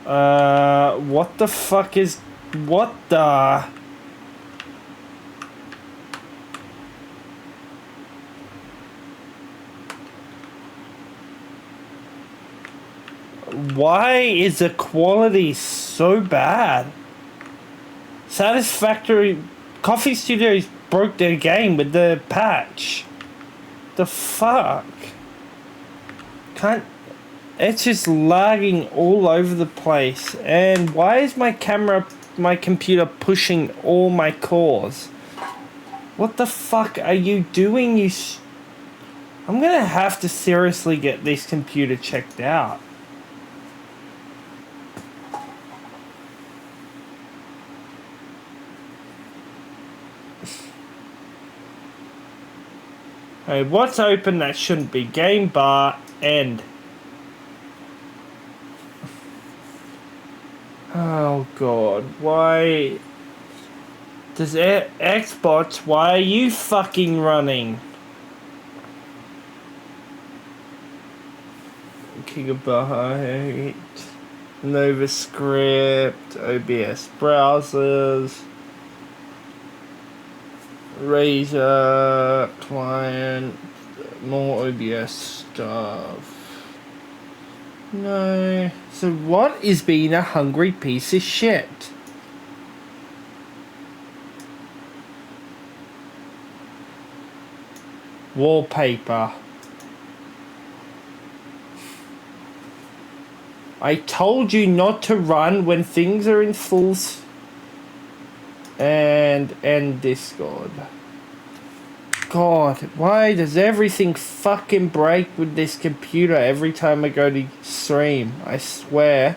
What the fuck is... What the... Why is the quality so bad? Satisfactory Coffee Studios broke their game with the patch. The fuck? Can't... It's just lagging all over the place. And why is my computer pushing all my cores? What the fuck are you doing, I'm gonna have to seriously get this computer checked out. Hey, what's open that shouldn't be? Game bar, end. Oh god, why does Xbox, why are you fucking running? Gigabyte, NovaScript, OBS browsers, Razer client, more OBS stuff. No. So what is being a hungry piece of shit? Wallpaper. I told you not to run when things are in full and Discord. God, why does everything fucking break with this computer every time I go to stream? I swear.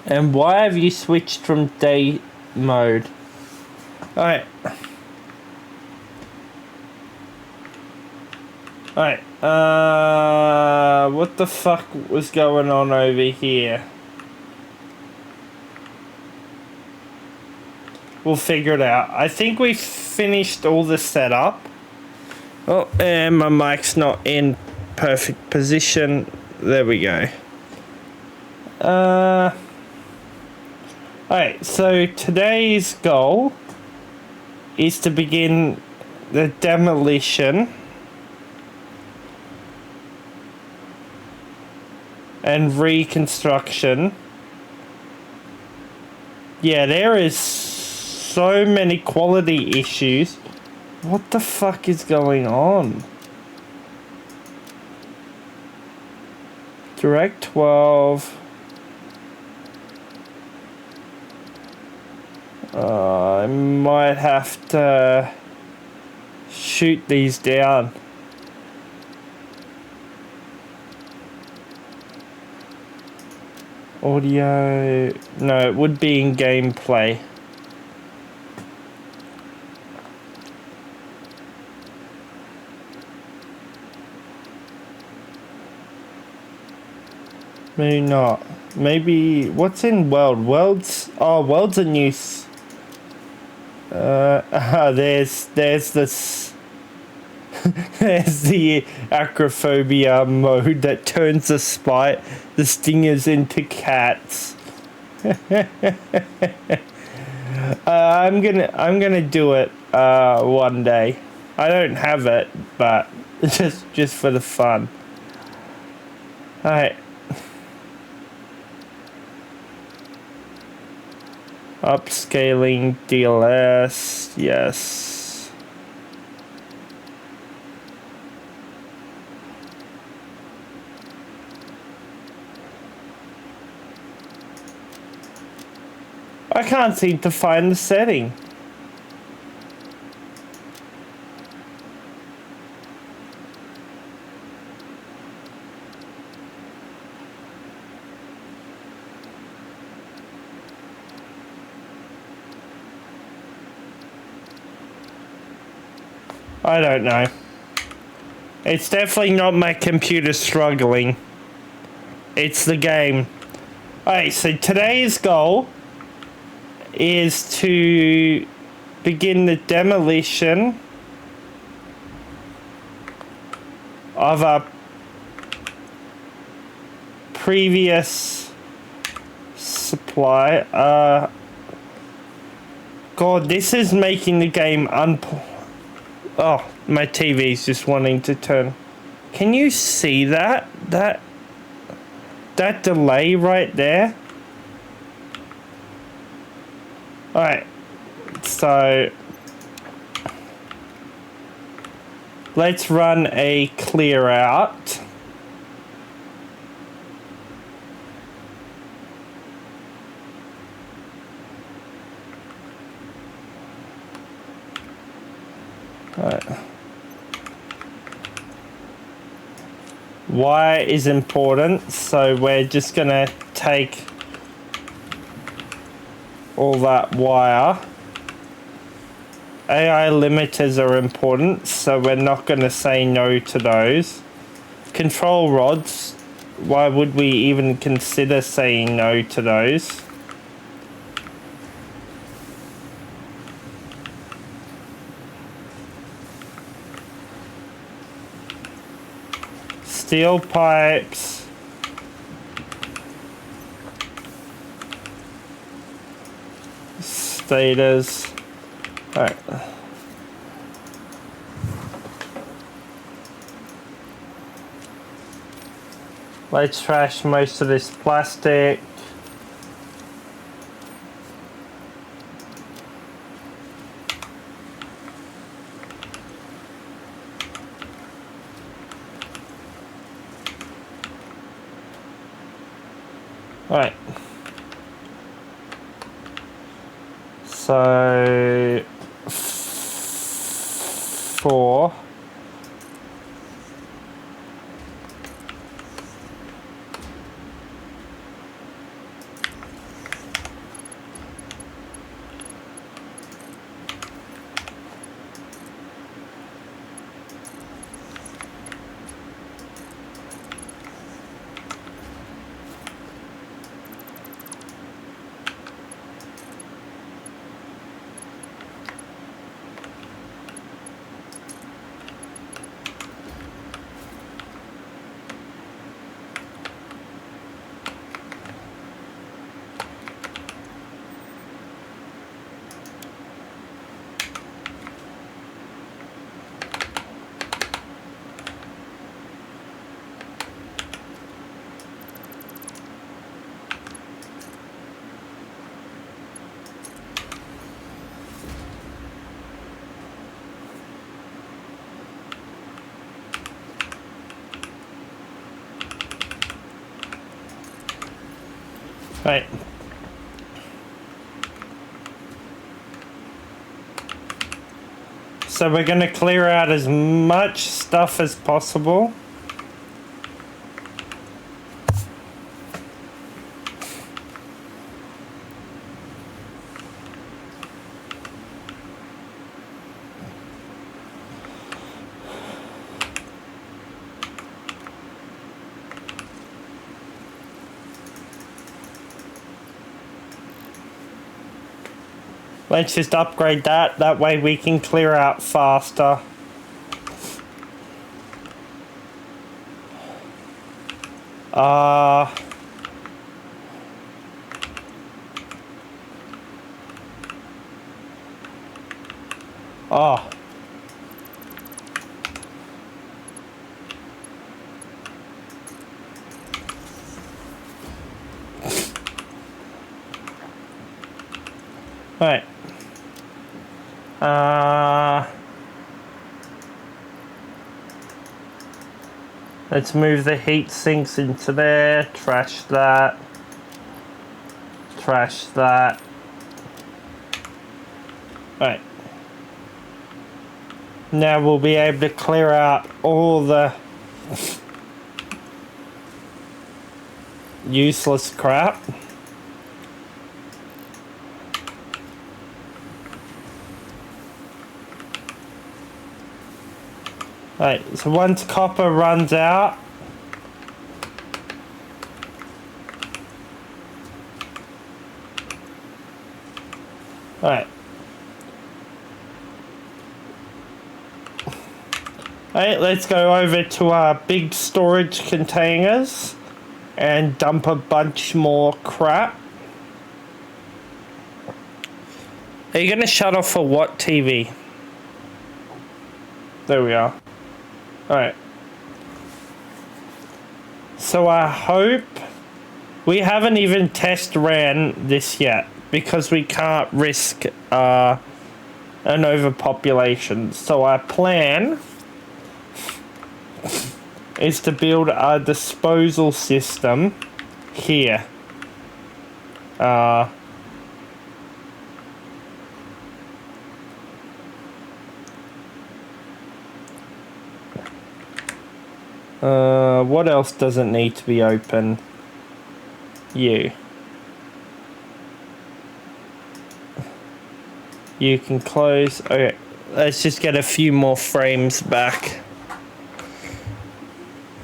And why have you switched from day mode? Alright. Alright, what the fuck was going on over here? We'll figure it out. I think we finished all the setup. Oh, and my mic's not in perfect position. There we go. Alright, so today's goal is to begin the demolition and reconstruction. Yeah, there is so many quality issues. What the fuck is going on? Direct 12. I might have to shoot these down. Audio... No, it would be in gameplay. Maybe not. Maybe... What's in World? World's... Oh, World's a new... there's this... There's the acrophobia mode that turns the stingers into cats. I'm gonna do it one day. I don't have it, but just for the fun. Alright. Upscaling DLS, yes. I can't seem to find the setting. I don't know. It's definitely not my computer struggling. It's the game. Alright, so today's goal is to begin the demolition of a previous supply. God, this is making the game Oh, my TV's just wanting to turn. Can you see that? That delay right there? Alright, so let's run a clear out. Alright. Wire is important, so we're just gonna take all that wire. AI limiters are important, so we're not going to say no to those. Control rods, why would we even consider saying no to those? Steel pipes. Stators. Alright. Let's trash most of this plastic. Alright. So 4. Right. So we're going to clear out as much stuff as possible. Let's just upgrade that. That way we can clear out faster. Oh. Right. Let's move the heat sinks into there. Trash that. Trash that. Right. Now we'll be able to clear out all the useless crap. Right, so once copper runs out, Alright, let's go over to our big storage containers and dump a bunch more crap. Are you going to shut off for what TV? There we are. Alright. So I hope... We haven't even test ran this yet because we can't risk an overpopulation. So our plan is to build a disposal system here. What else doesn't need to be open? You can close. Okay, let's just get a few more frames back.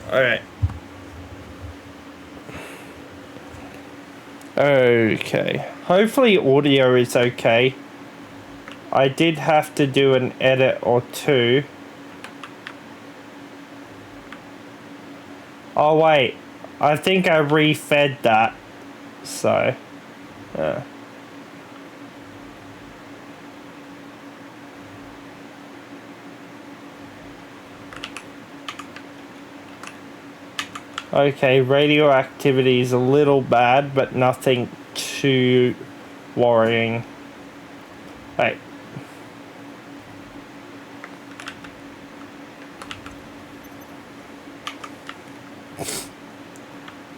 Alright. Okay. Hopefully audio is okay. I did have to do an edit or two. Oh wait. I think I refed that. So, okay, radioactivity is a little bad, but nothing too worrying. Right.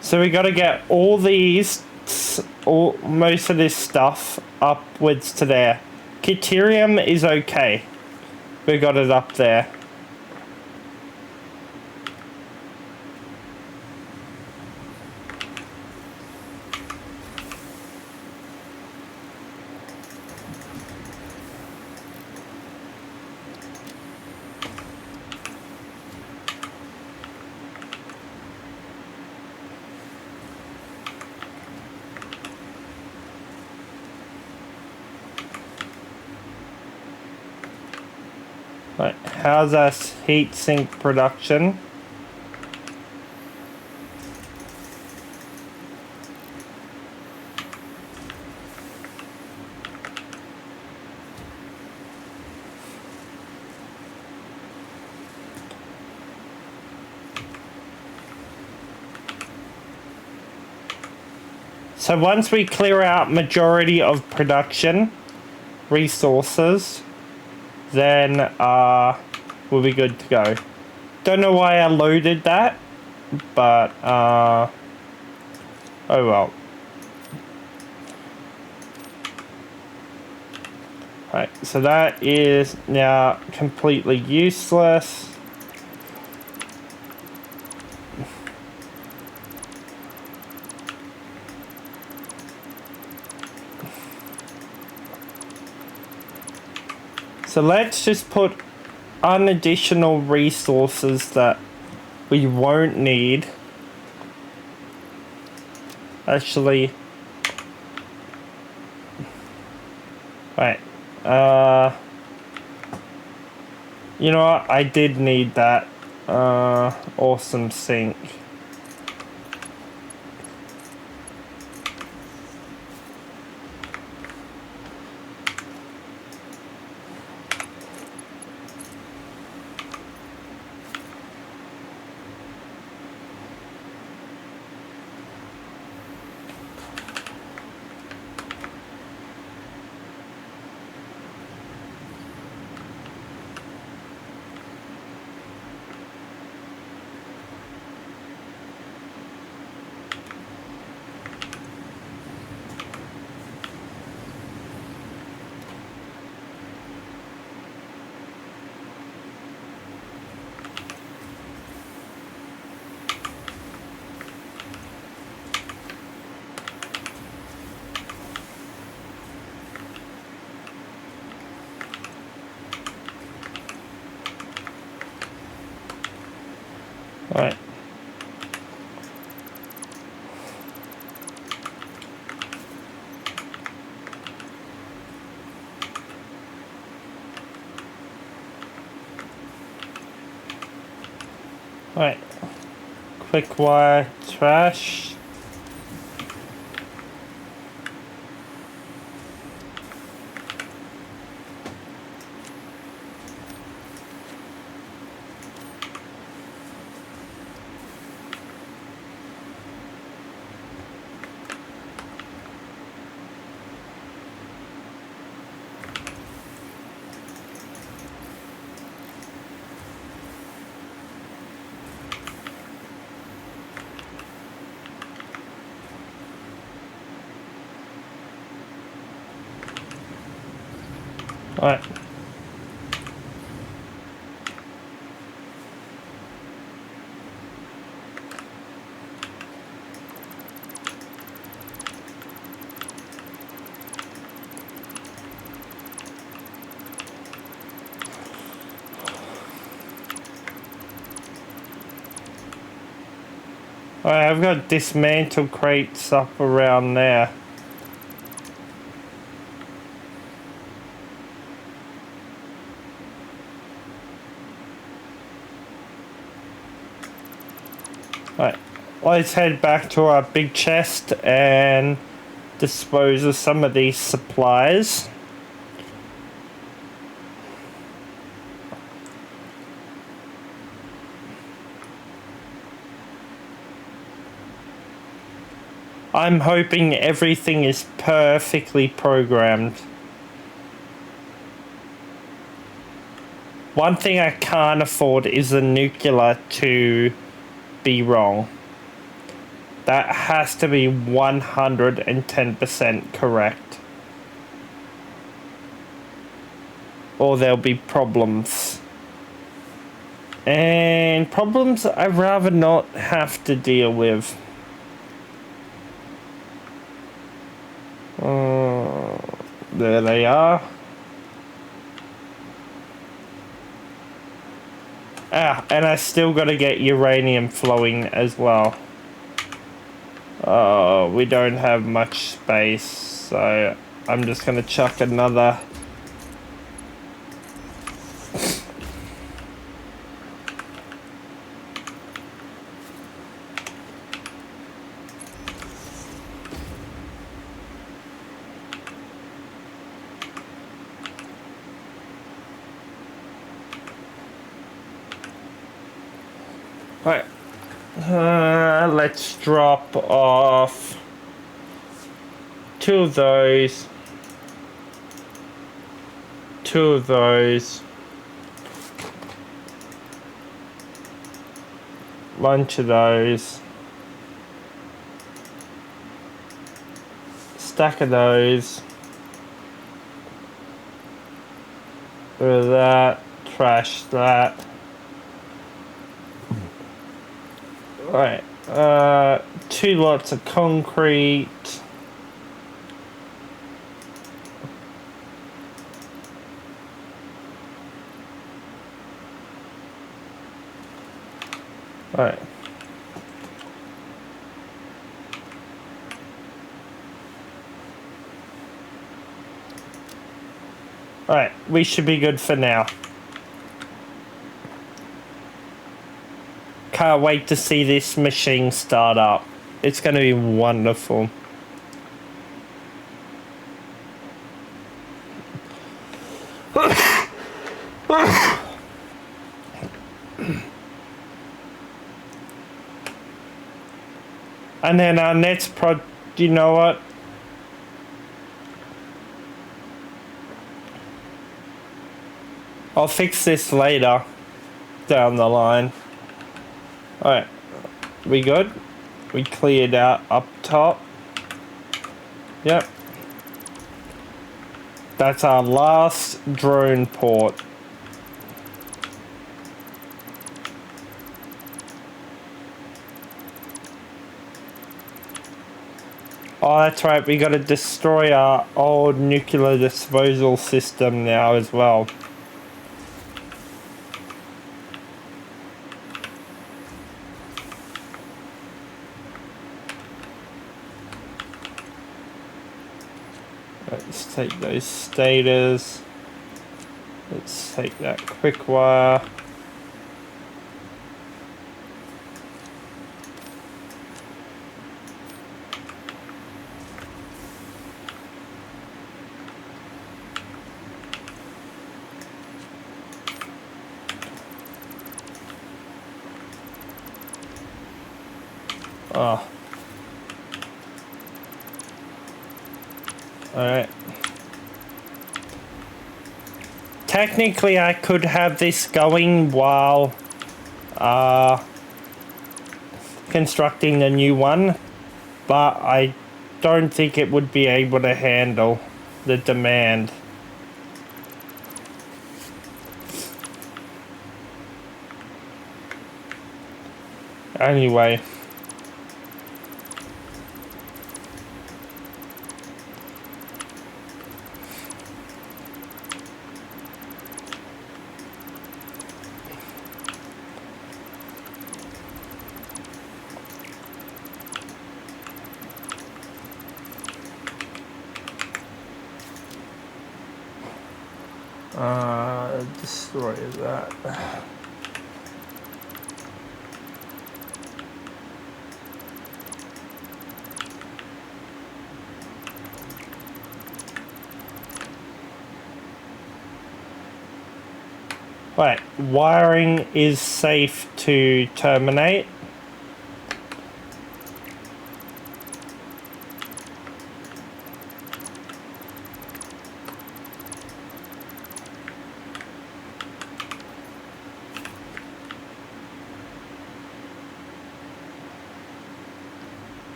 So we got to get all these, most of this stuff upwards to there. Deuterium is okay. We got it up there. Right, how's our heat sink production? So once we clear out majority of production resources, then we'll be good to go. Don't know why I loaded that, but oh well. Right, so that is now completely useless. So let's just put on additional resources that we won't need. Actually, right. You know what? I did need that. Awesome sink. Right. Right. Quick wire trash. Right. Alright, I've got dismantle crates up around there. Right, let's head back to our big chest and dispose of some of these supplies. I'm hoping everything is perfectly programmed. One thing I can't afford is the nuclear to be wrong. That has to be 110% correct. Or there'll be problems. And problems I'd rather not have to deal with. There they are. And I still got to get uranium flowing as well. Oh, we don't have much space, so I'm just going to chuck another. Right. Let's drop off 2 of those, 2 of those, bunch of those, stack of those, bit of that, trash that. Right, 2 lots of concrete. Right. Alright, we should be good for now. Can't wait to see this machine start up. It's going to be wonderful. And then our next you know what? I'll fix this later down the line. Alright, we good? We cleared out up top. Yep. That's our last drone port. Oh, that's right, we gotta destroy our old nuclear disposal system now as well. Let's take those stators. Let's take that quick wire. Oh. Alright. Technically, I could have this going while constructing a new one, but I don't think it would be able to handle the demand. Anyway. Destroy that. Right, wiring is safe to terminate.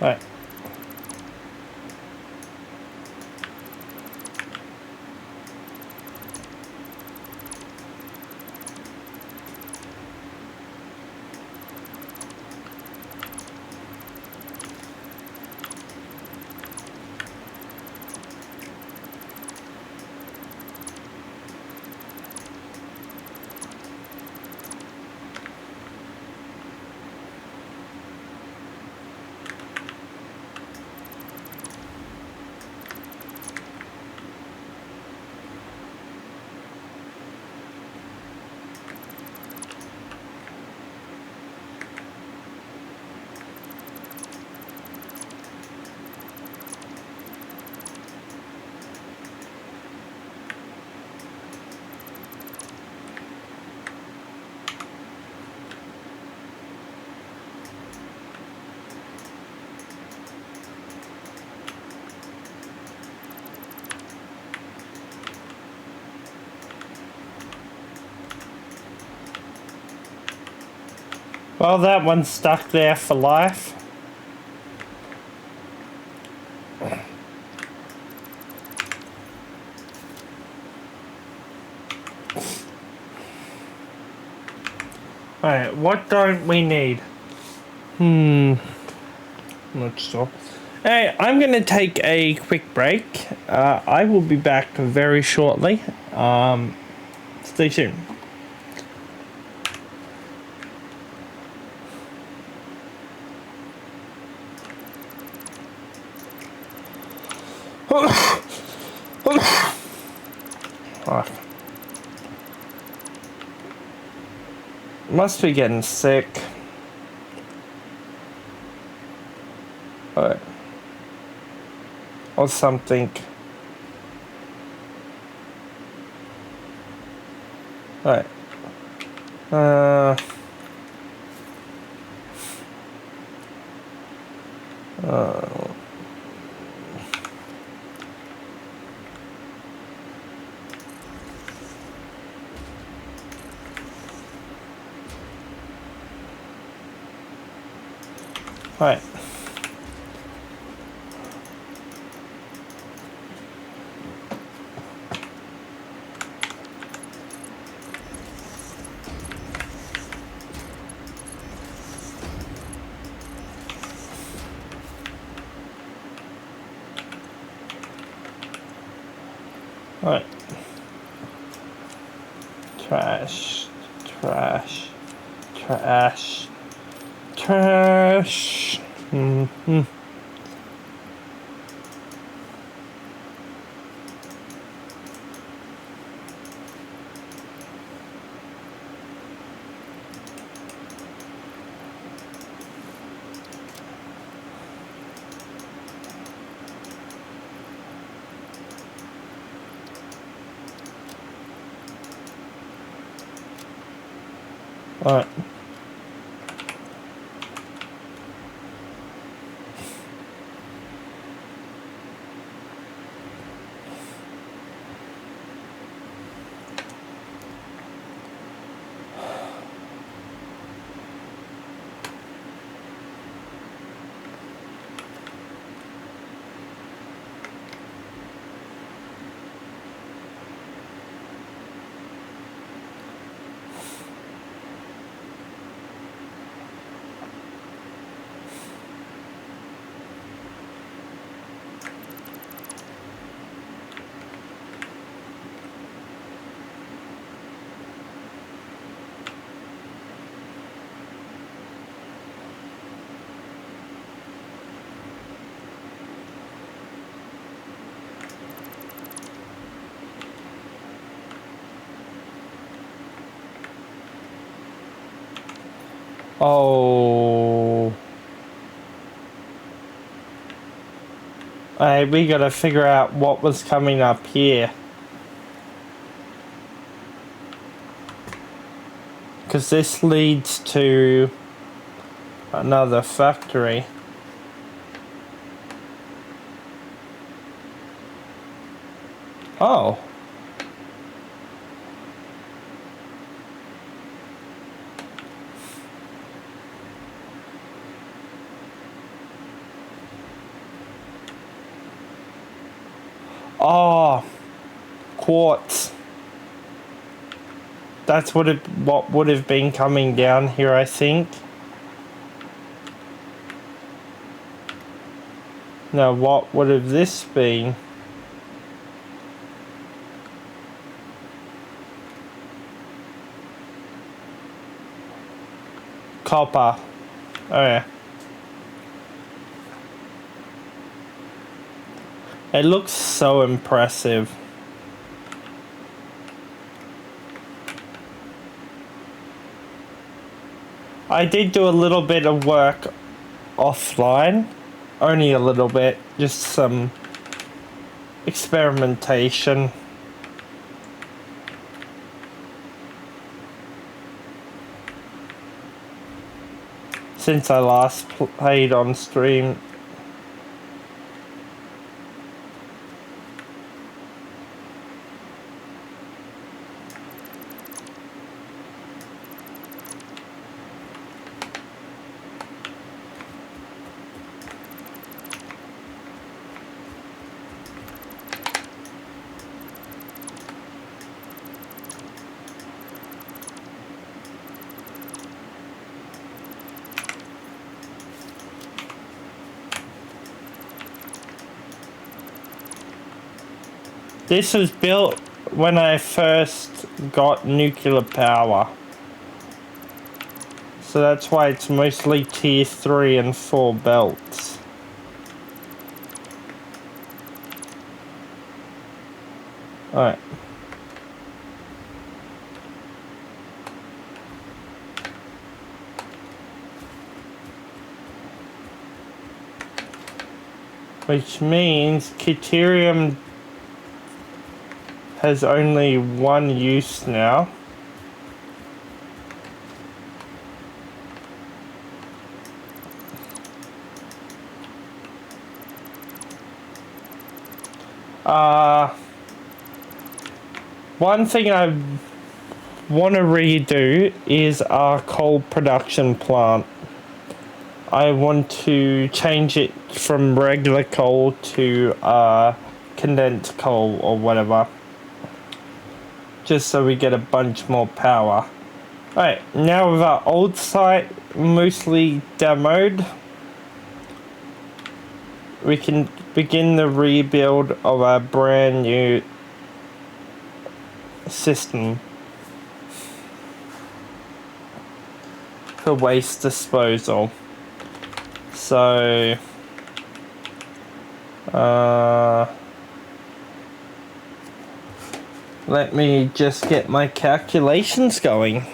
Right. Well, that one's stuck there for life. Alright, what don't we need? Not sure. Hey, I'm going to take a quick break. I will be back very shortly. Stay tuned. Must be getting sick. Or something. Right. Right. Right. Trash. Trash. Trash. Trash. Mm-hmm. Alright. Oh. Hey, we gotta figure out what was coming up here. Because this leads to another factory. Oh. Oh. Quartz. That's what would have been coming down here, I think. Now, what would have this been? Copper. Oh yeah. It looks so impressive. I did do a little bit of work offline. Only a little bit. Just some experimentation. Since I last played on stream. This was built when I first got nuclear power. So that's why it's mostly tier 3 and 4 belts. Alright. Which means Deuterium has only one use now. One thing I want to redo is our coal production plant. I want to change it from regular coal to condensed coal or whatever. Just so we get a bunch more power. Alright, now with our old site mostly demoed, we can begin the rebuild of our brand new system for waste disposal. So, let me just get my calculations going.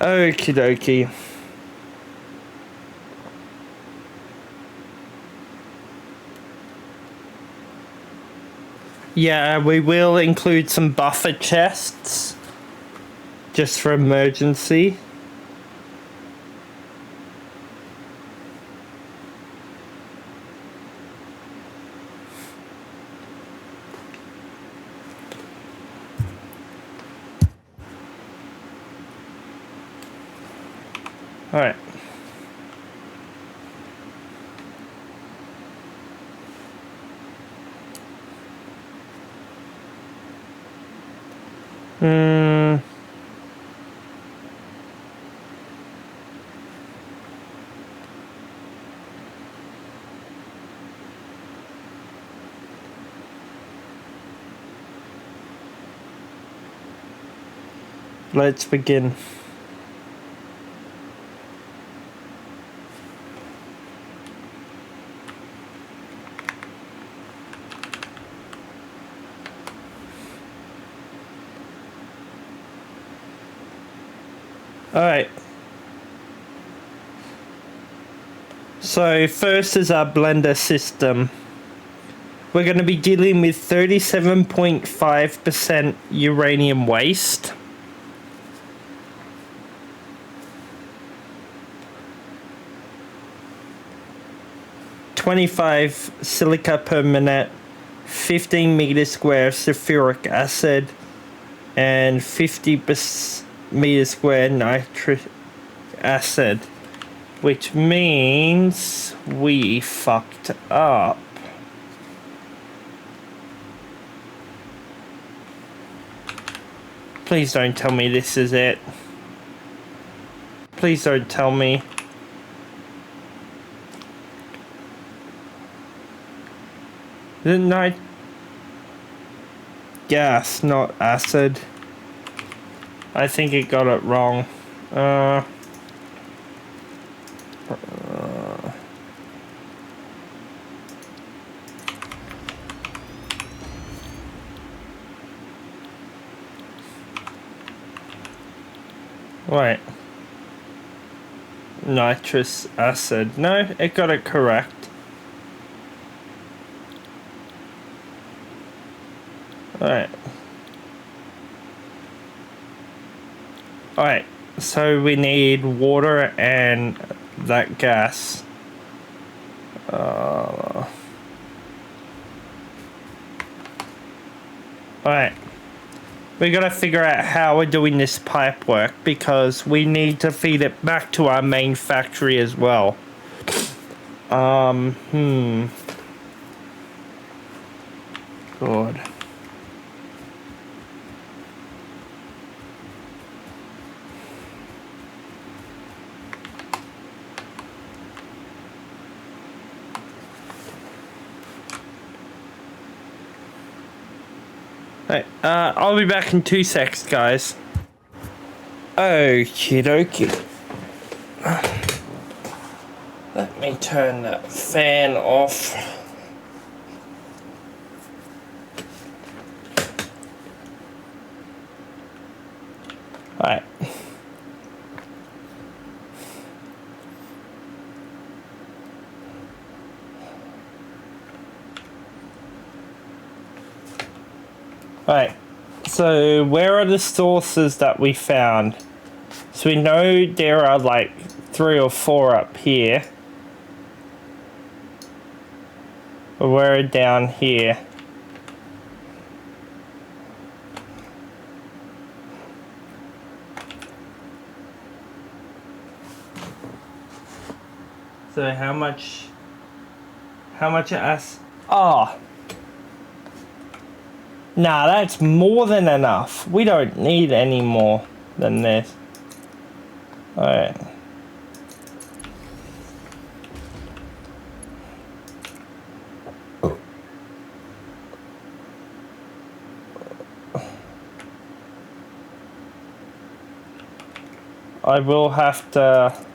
Okie dokie. Yeah, we will include some buffer chests just for emergency. Alright. Let's begin. Alright. So first is our blender system. We're going to be dealing with 37.5% uranium waste. .25 silica per minute, 15 meters square of sulfuric acid, and 50 meters square nitric acid, which means we fucked up. Please don't tell me this is it. Please don't tell me. The gas, not acid. I think it got it wrong. Wait. Nitrous acid. No, it got it correct. Alright. Alright, so we need water and that gas. Alright. We gotta figure out how we're doing this pipe work because we need to feed it back to our main factory as well. God. Right, I'll be back in 2 secs, guys. Okie dokie. Let me turn that fan off. Alright. Alright, so where are the sources that we found? So we know there are like 3 or 4 up here. We're down here. So how much us? Oh, Nah, that's more than enough. We don't need any more than this. Alright. I will have to...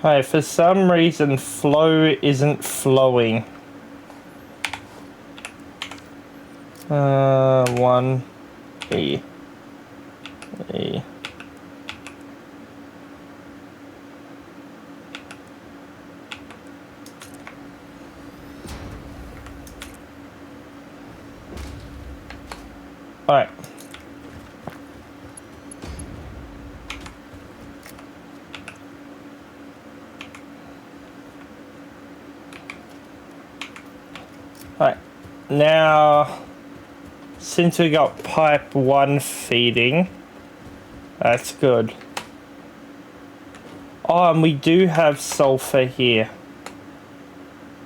Hey, for some reason, flow isn't flowing. 1 E. E. Alright. Alright. Now, since we got pipe 1 feeding, that's good. Oh, and we do have sulfur here,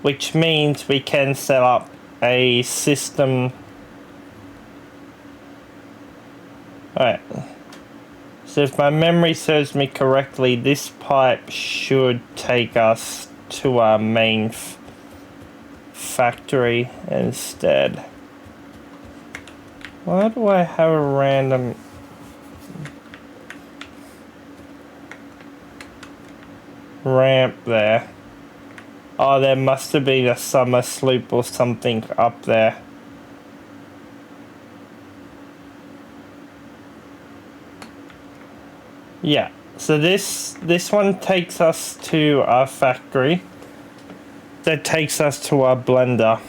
which means we can set up a system. Alright. So if my memory serves me correctly, this pipe should take us to our main factory instead. Why do I have a random... ramp there? Oh, there must have been a summer sloop or something up there. Yeah, so this one takes us to our factory. That takes us to our blender.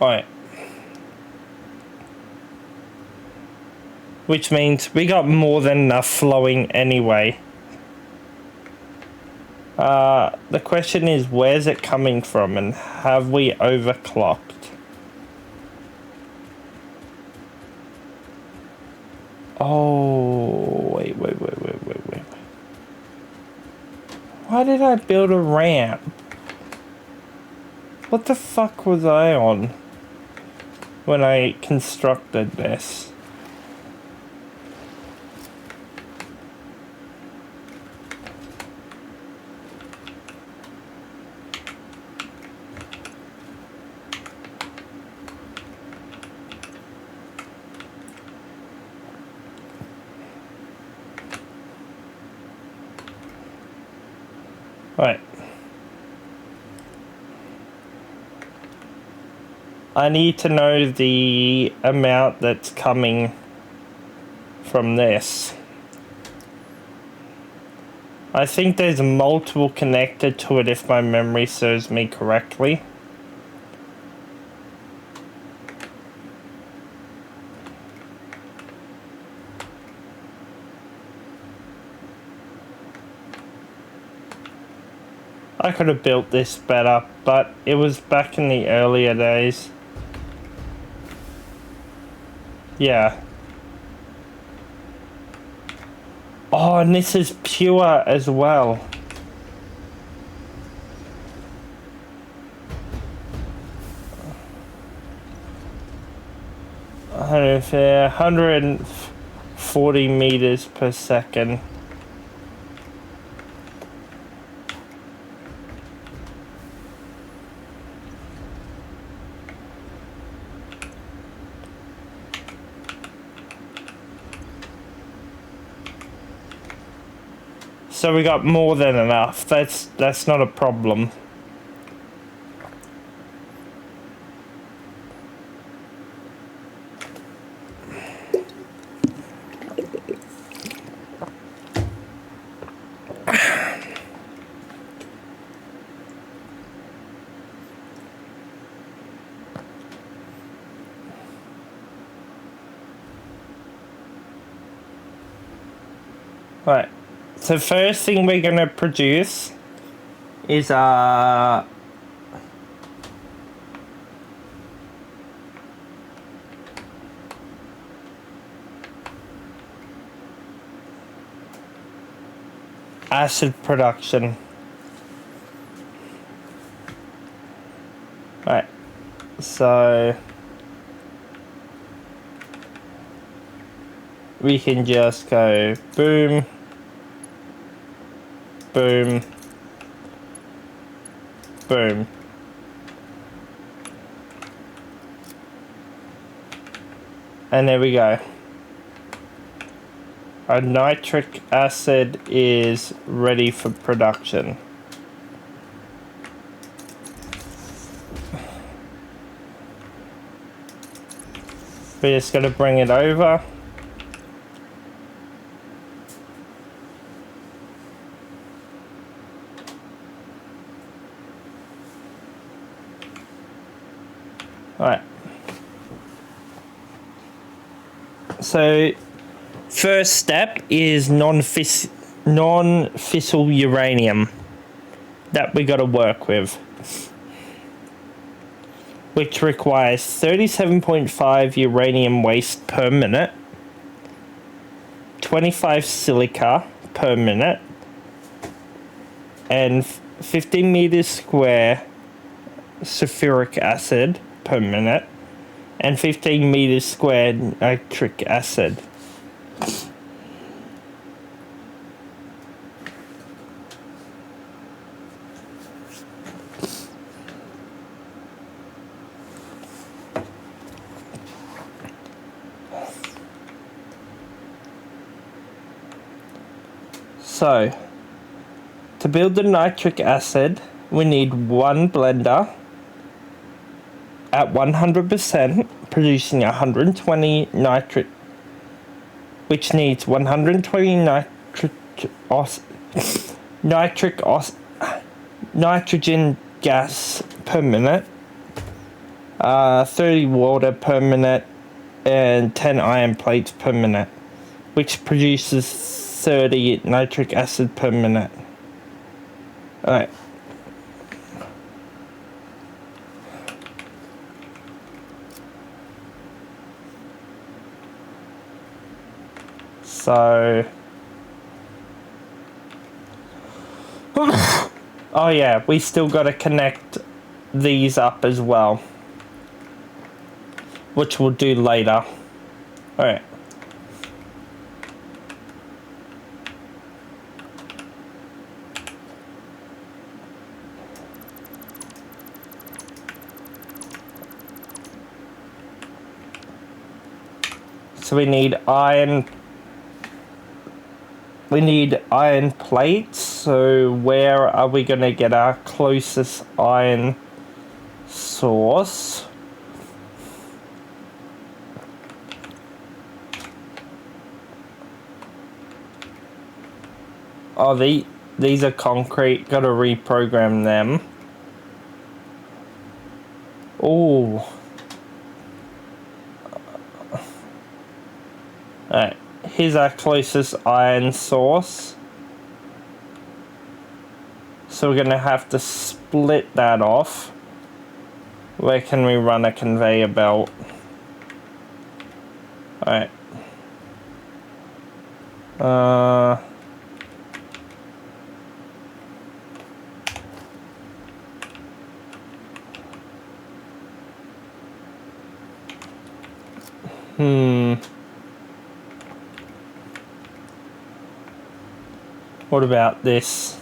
Alright. Which means we got more than enough flowing anyway. The question is, where's it coming from, and have we overclocked? Oh, wait. Why did I build a ramp? What the fuck was I on when I constructed this? Right. I need to know the amount that's coming from this. I think there's multiple connected to it if my memory serves me correctly. I could have built this better, but it was back in the earlier days. Yeah. Oh, and this is pure as well. Fair, 140 meters per second. So we got more than enough. That's not a problem. Right. So first thing we're going to produce is acid production. Right. So we can just go boom, boom, boom. And there we go. Our nitric acid is ready for production. We're just going to bring it over. Alright. So, first step is non-fissile uranium that we got to work with, which requires 37.5 uranium waste per minute, 25 silica per minute, and 15 meters square sulfuric acid per minute, and 15 meters square nitric acid. So, to build the nitric acid, we need one blender at 100%, producing 120 nitric, which needs 120 nitrogen gas per minute, 30 water per minute, and 10 iron plates per minute, which produces 30 nitric acid per minute. Alright. So... oh yeah, we still got to connect these up as well, which we'll do later. Alright. So we need iron plates. So where are we going to get our closest iron source? Oh, these are concrete. Got to reprogram them. Oh. Alright, here's our closest iron source. So we're going to have to split that off. Where can we run a conveyor belt? Alright. What about this?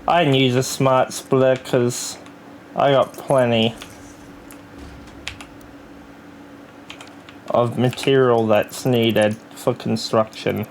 I didn't use a smart splitter because I got plenty of material that's needed for construction.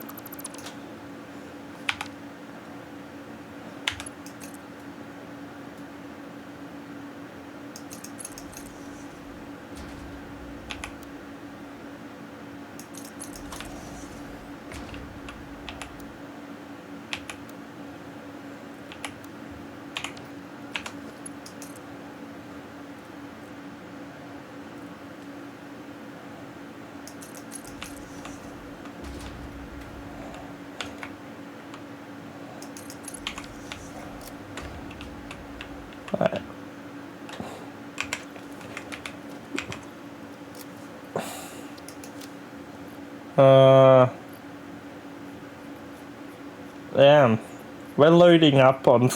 Damn. We're loading up on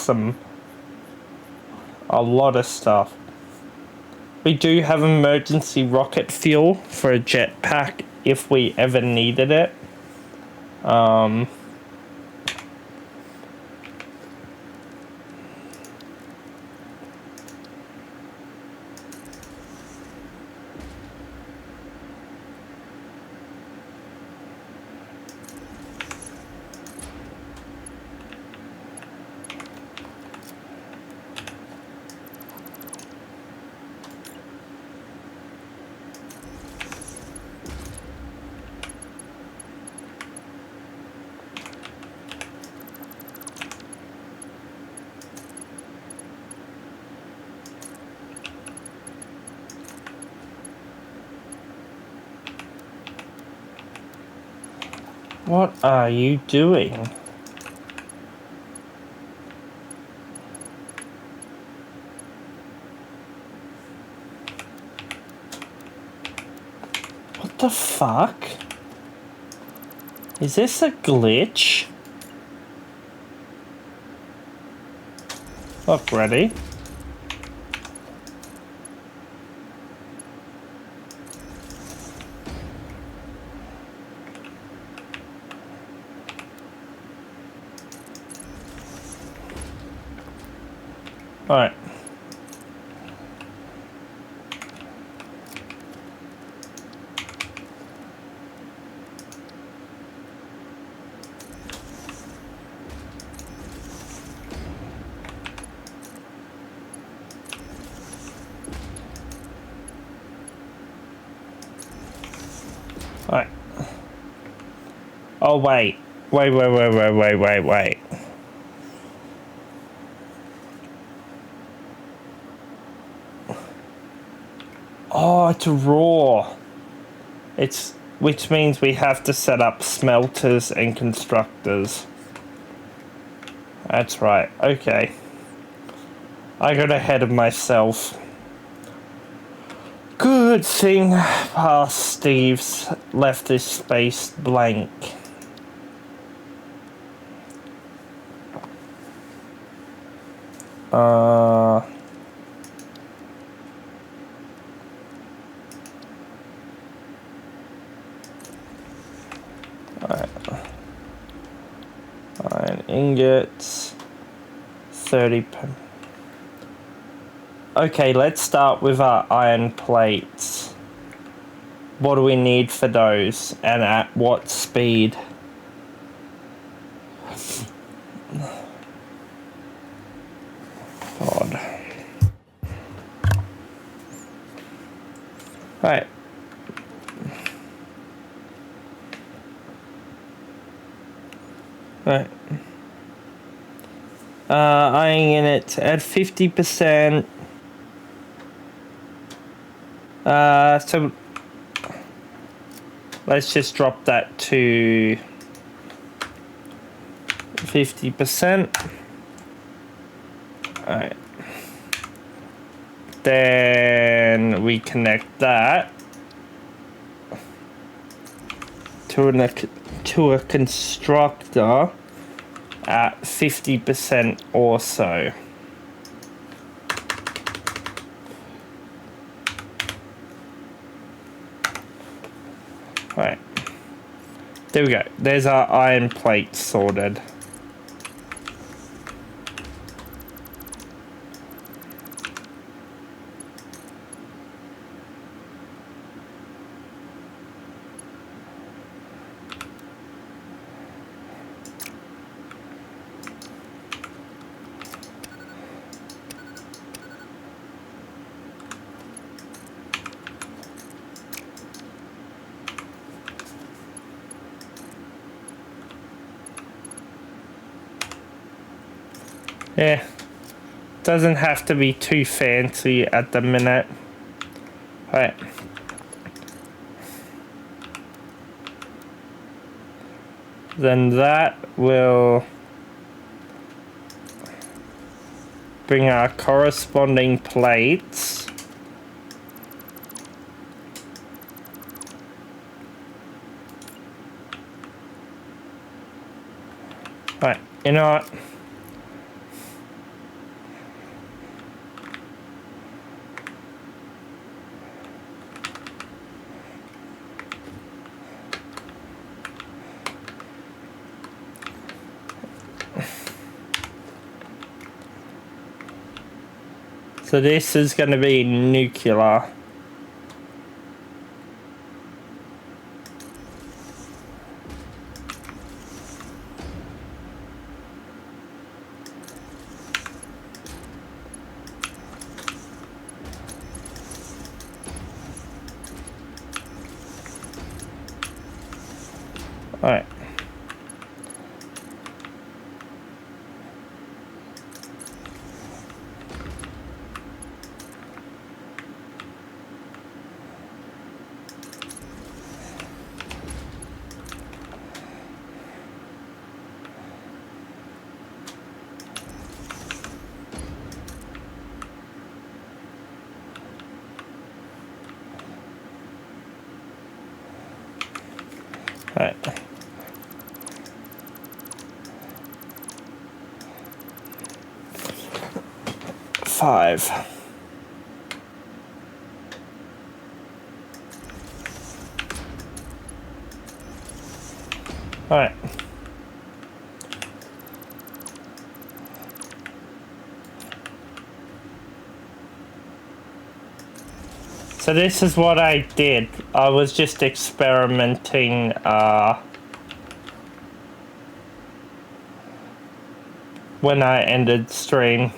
a lot of stuff. We do have emergency rocket fuel for a jetpack if we ever needed it. What are you doing? What the fuck? Is this a glitch? Look, ready? Alright. Alright. Oh, wait. Wait. Oh, it's raw. Which means we have to set up smelters and constructors. That's right. Okay. I got ahead of myself. Good thing past Steve's left this space blank. Iron ingots. 30. Okay, let's start with our iron plates. What do we need for those, and at what speed? God. Right. Right. Iron ingots at 50%. So let's just drop that to 50%. Alright. Then we connect that to a constructor at 50% also. Right. There we go. There's our iron plate sorted. Yeah, doesn't have to be too fancy at the minute. Right. Then that will bring our corresponding plates Right, you know what? So this is going to be nuclear. Alright. Alright. Five. Alright. So this is what I did. I was just experimenting when I ended stream.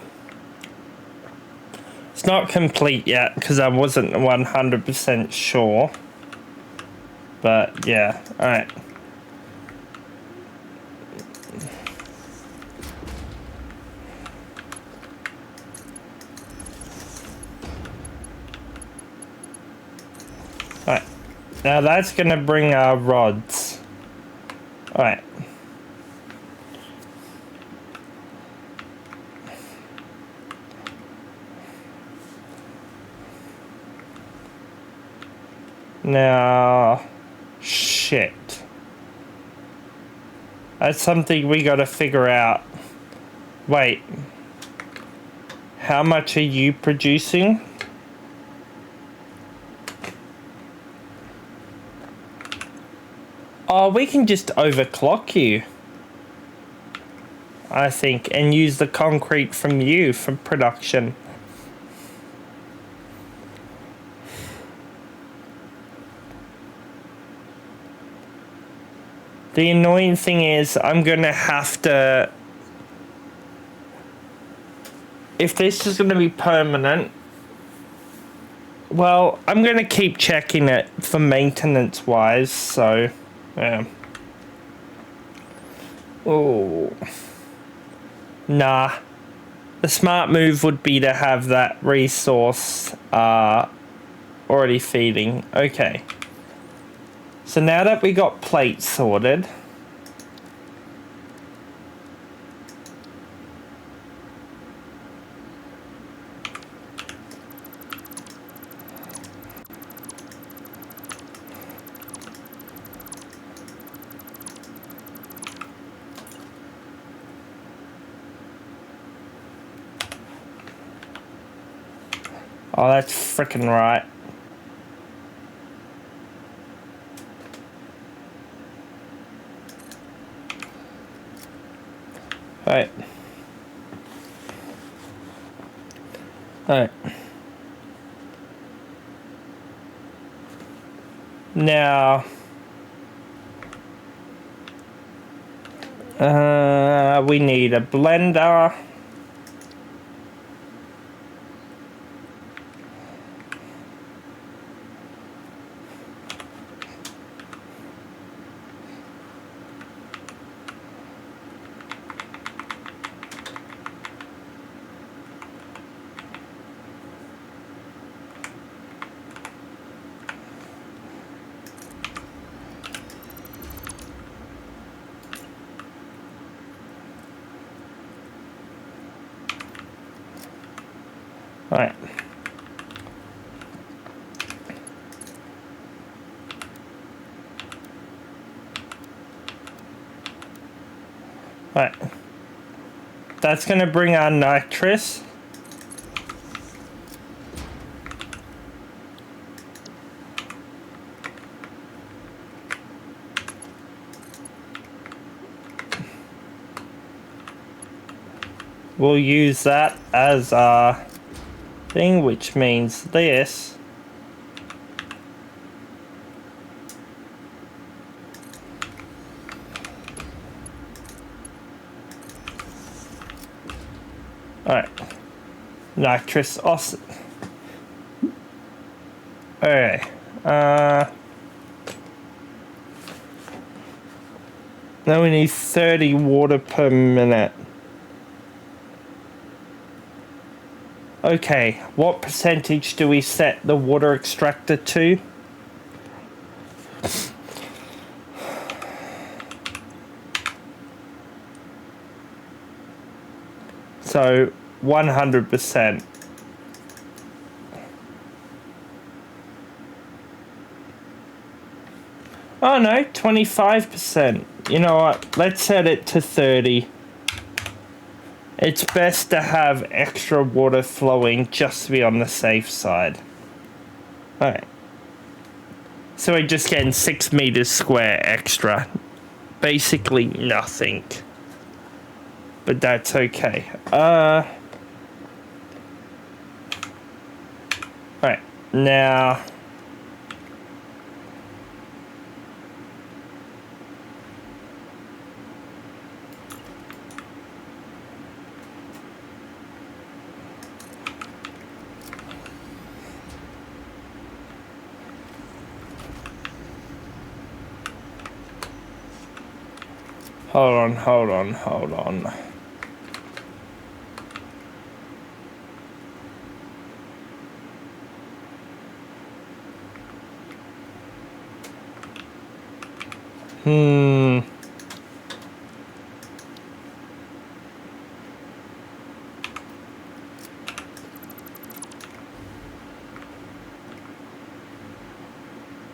It's not complete yet because I wasn't 100% sure. But yeah, alright. Alright. Now that's gonna bring our rods. Alright. Now, shit. That's something we gotta figure out. Wait. How much are you producing? Oh, we can just overclock you, I think, and use the concrete from you for production. The annoying thing is I'm gonna have to, if this is gonna be permanent, well, I'm gonna keep checking it for maintenance wise, so yeah. Oh. Nah. The smart move would be to have that resource already feeding. Okay. So now that we got plates sorted, oh, that's frickin' right. Alright. Alright. Now, we need a blender. Alright. Right. That's going to bring our nitrous. We'll use that as our thing, which means this. Alright. Nitrous oxide. Okay. Now we need 30 water per minute. Okay, what percentage do we set the water extractor to? So 100%. Oh no, 25%. You know what? Let's set it to 30. It's best to have extra water flowing just to be on the safe side. Alright. So we're just getting 6 meters square extra. Basically nothing. But that's okay. Alright, now... Hold on.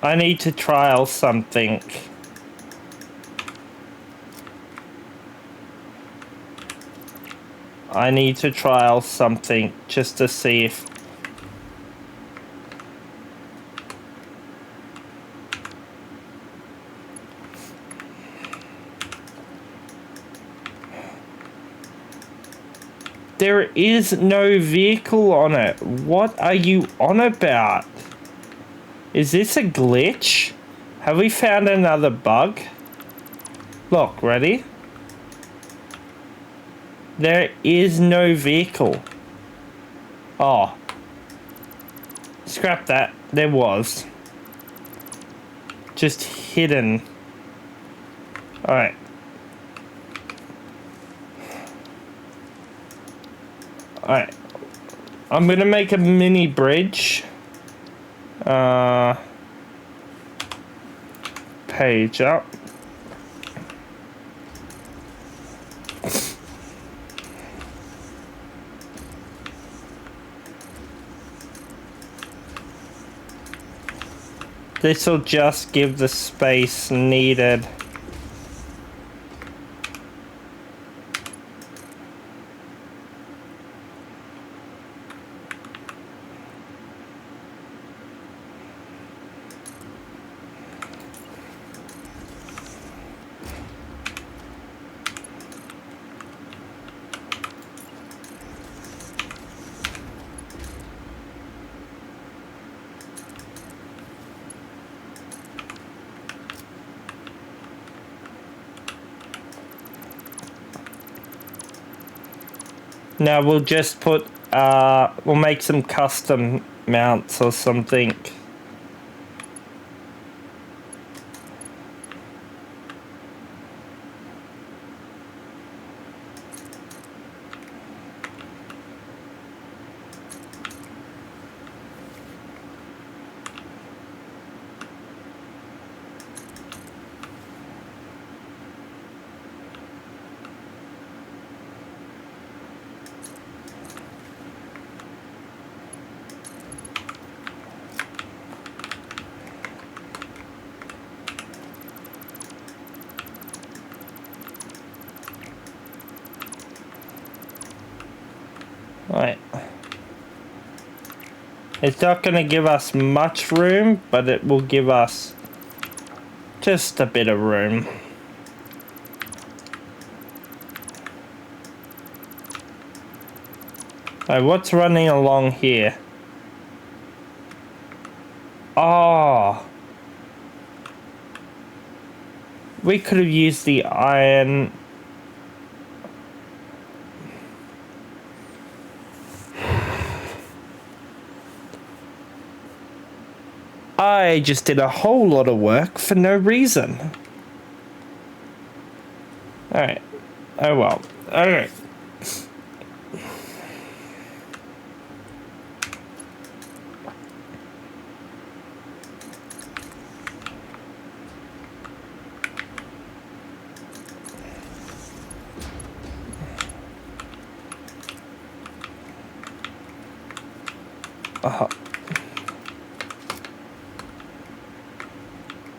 I need to trial something. I need to trial something just to see if... There is no vehicle on it. What are you on about? Is this a glitch? Have we found another bug? Look, ready? There is no vehicle. Oh. Scrap that. There was. Just hidden. Alright. Alright. I'm gonna make a mini bridge. Page up. This will just give the space needed. Now we'll just put, we'll make some custom mounts or something. Right. It's not going to give us much room, but it will give us just a bit of room. Right, what's running along here? Oh. We could have used the iron. I just did a whole lot of work for no reason. Alright. Oh well. Alright.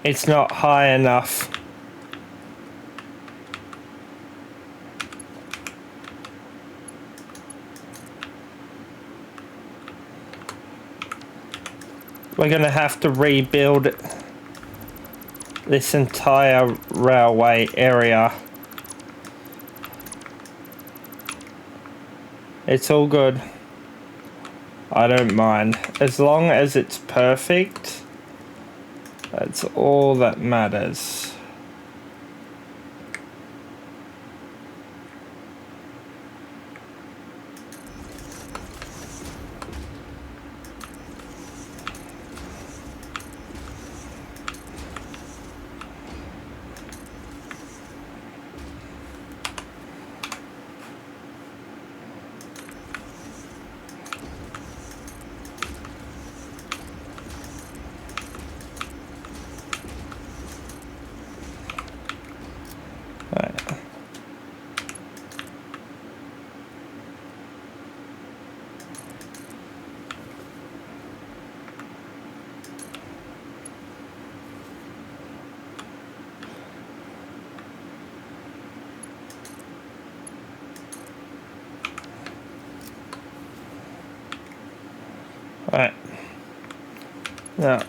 It's not high enough. We're gonna have to rebuild this entire railway area. It's all good. I don't mind. As long as it's perfect, that's all that matters. Right. Now.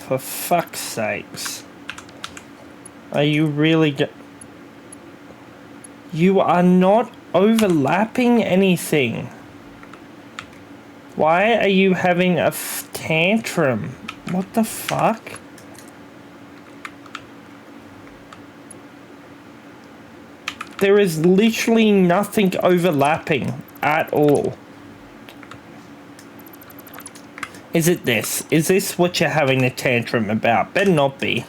For fuck's sakes. Are you really You are not overlapping anything. Why are you having a tantrum? What the fuck? There is literally nothing overlapping at all. Is it this? Is this what you're having a tantrum about? Better not be.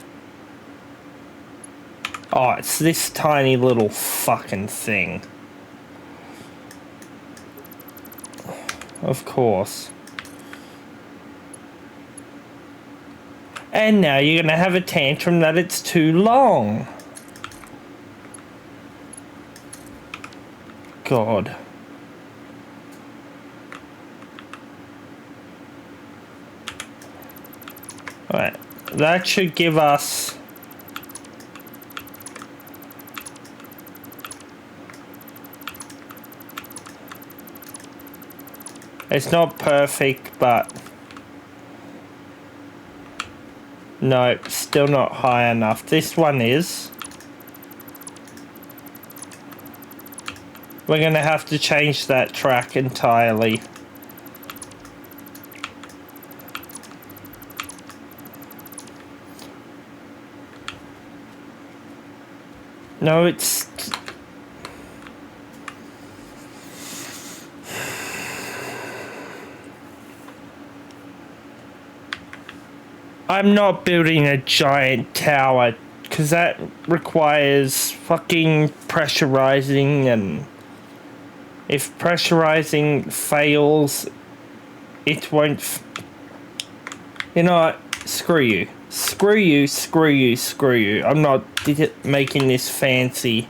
Oh, it's this tiny little fucking thing. Of course. And now you're gonna have a tantrum that it's too long. God. Alright, that should give us... It's not perfect, but... No, still not high enough. This one is. We're gonna have to change that track entirely. No, it's... I'm not building a giant tower, because that requires fucking pressurizing, and if pressurizing fails, it won't... You know what? Screw you. Screw you, screw you, screw you. I'm not making this fancy.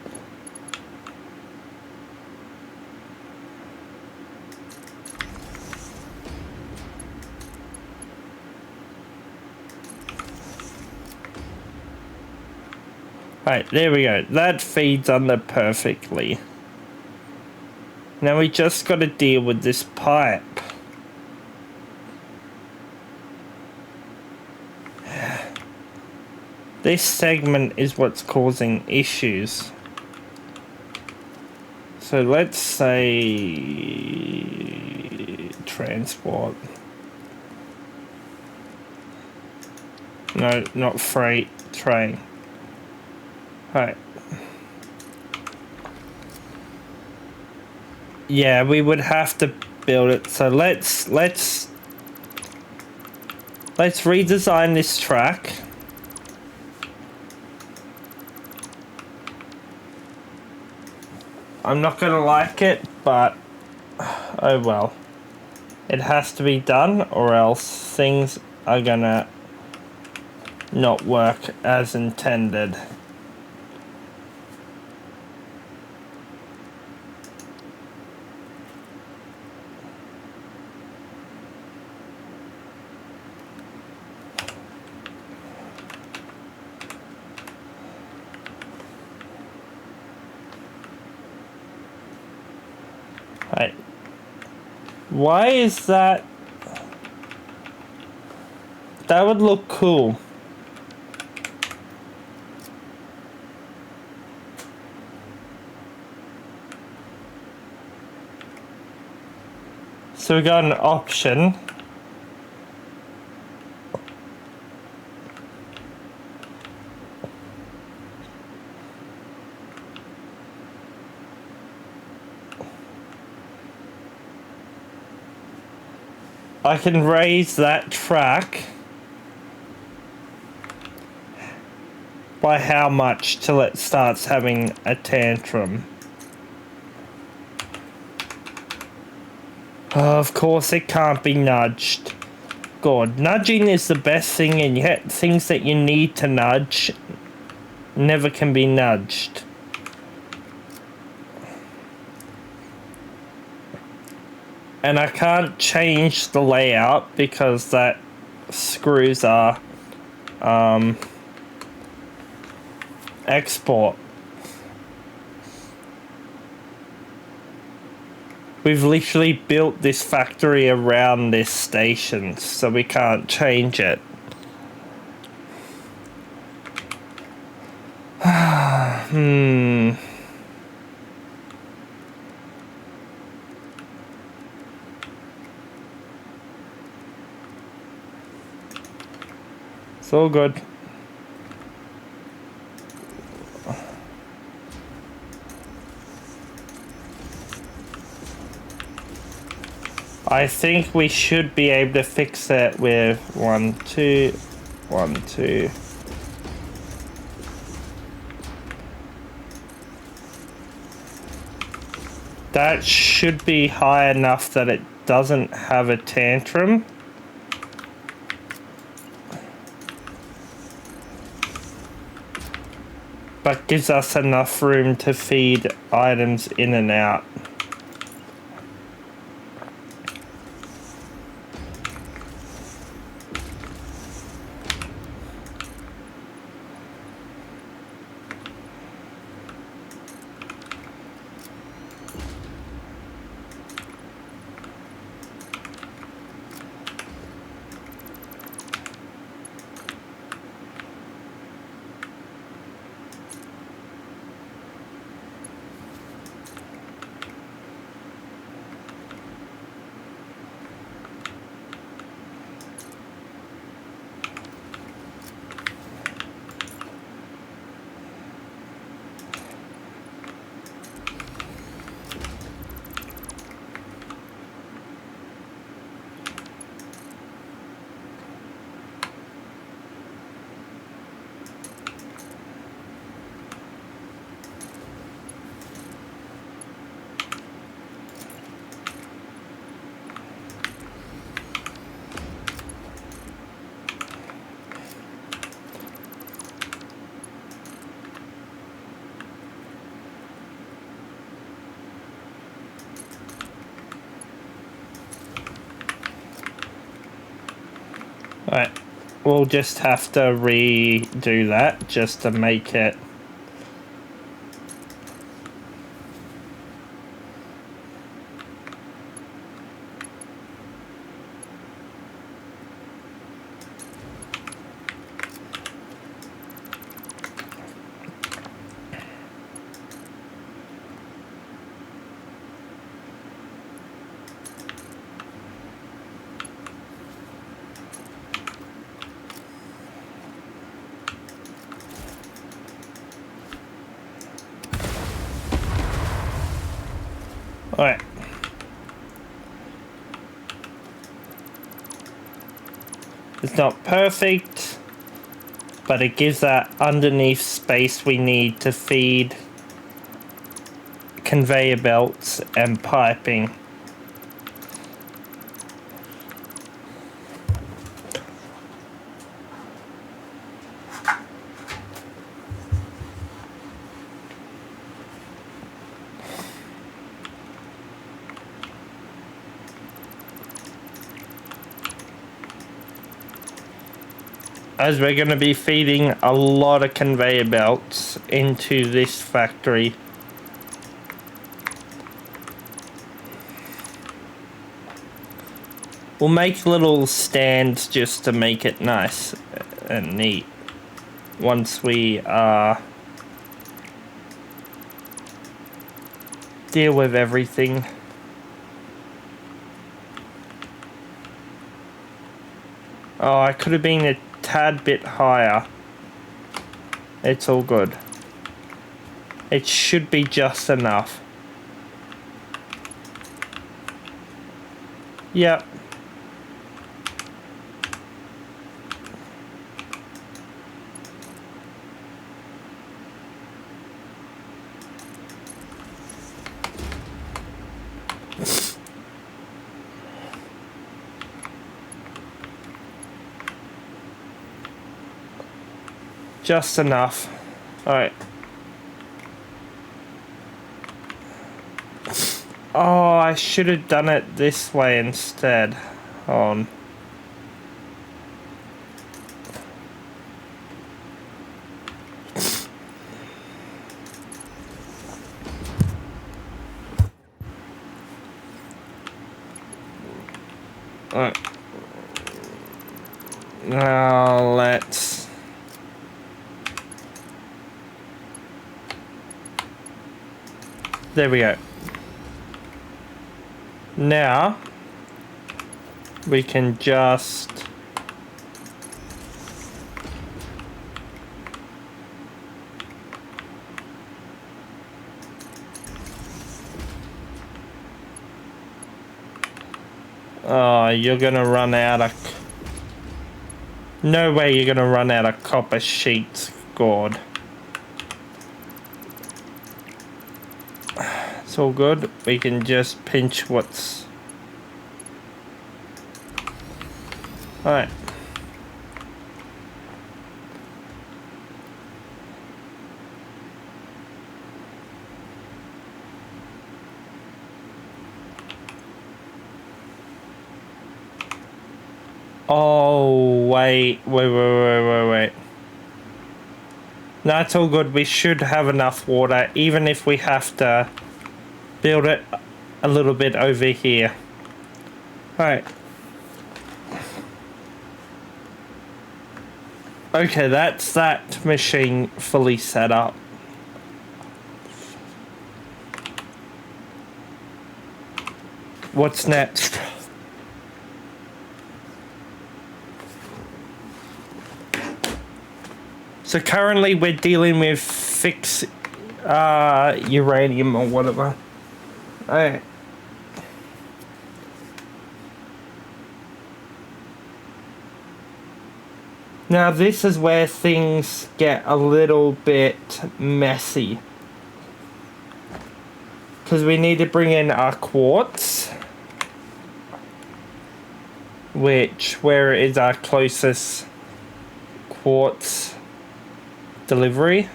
Right, there we go. That feeds under perfectly. Now we just got to deal with this pipe. This segment is what's causing issues. So let's say transport. No, not freight, train. Right. Yeah, we would have to build it. So let's redesign this track. I'm not gonna like it, but oh well. It has to be done, or else things are gonna not work as intended. Right. Why is that? That would look cool. So we got an option. I can raise that track by how much till it starts having a tantrum. Oh, of course it can't be nudged. God, nudging is the best thing, and yet things that you need to nudge never can be nudged. And I can't change the layout because that screws our export. We've literally built this factory around this station, so we can't change it. It's all good. I think we should be able to fix it with 1, 2, 1, 2. That should be high enough that it doesn't have a tantrum. But gives us enough room to feed items in and out. We'll just have to redo that just to make it. Alright. It's not perfect, but it gives that underneath space we need to feed conveyor belts and piping. As we're going to be feeding a lot of conveyor belts into this factory. We'll make little stands just to make it nice and neat once we deal with everything. Oh, I could have been a tad bit higher. It's all good. It should be just enough. Yep. Just enough. Alright. Oh, I should have done it this way instead. Hold on. Alright. Now let's... There we go. Now we can just oh, you're gonna run out of no way you're gonna run out of copper sheets, God. It's all good. We can just pinch what's... Alright. Oh, wait. No, it's all good. We should have enough water, even if we have to build it a little bit over here. Alright. Okay, that's that machine fully set up. What's next? So currently we're dealing with fixed uranium or whatever. Alright. Now this is where things get a little bit messy. Because we need to bring in our quartz. Where is our closest quartz delivery?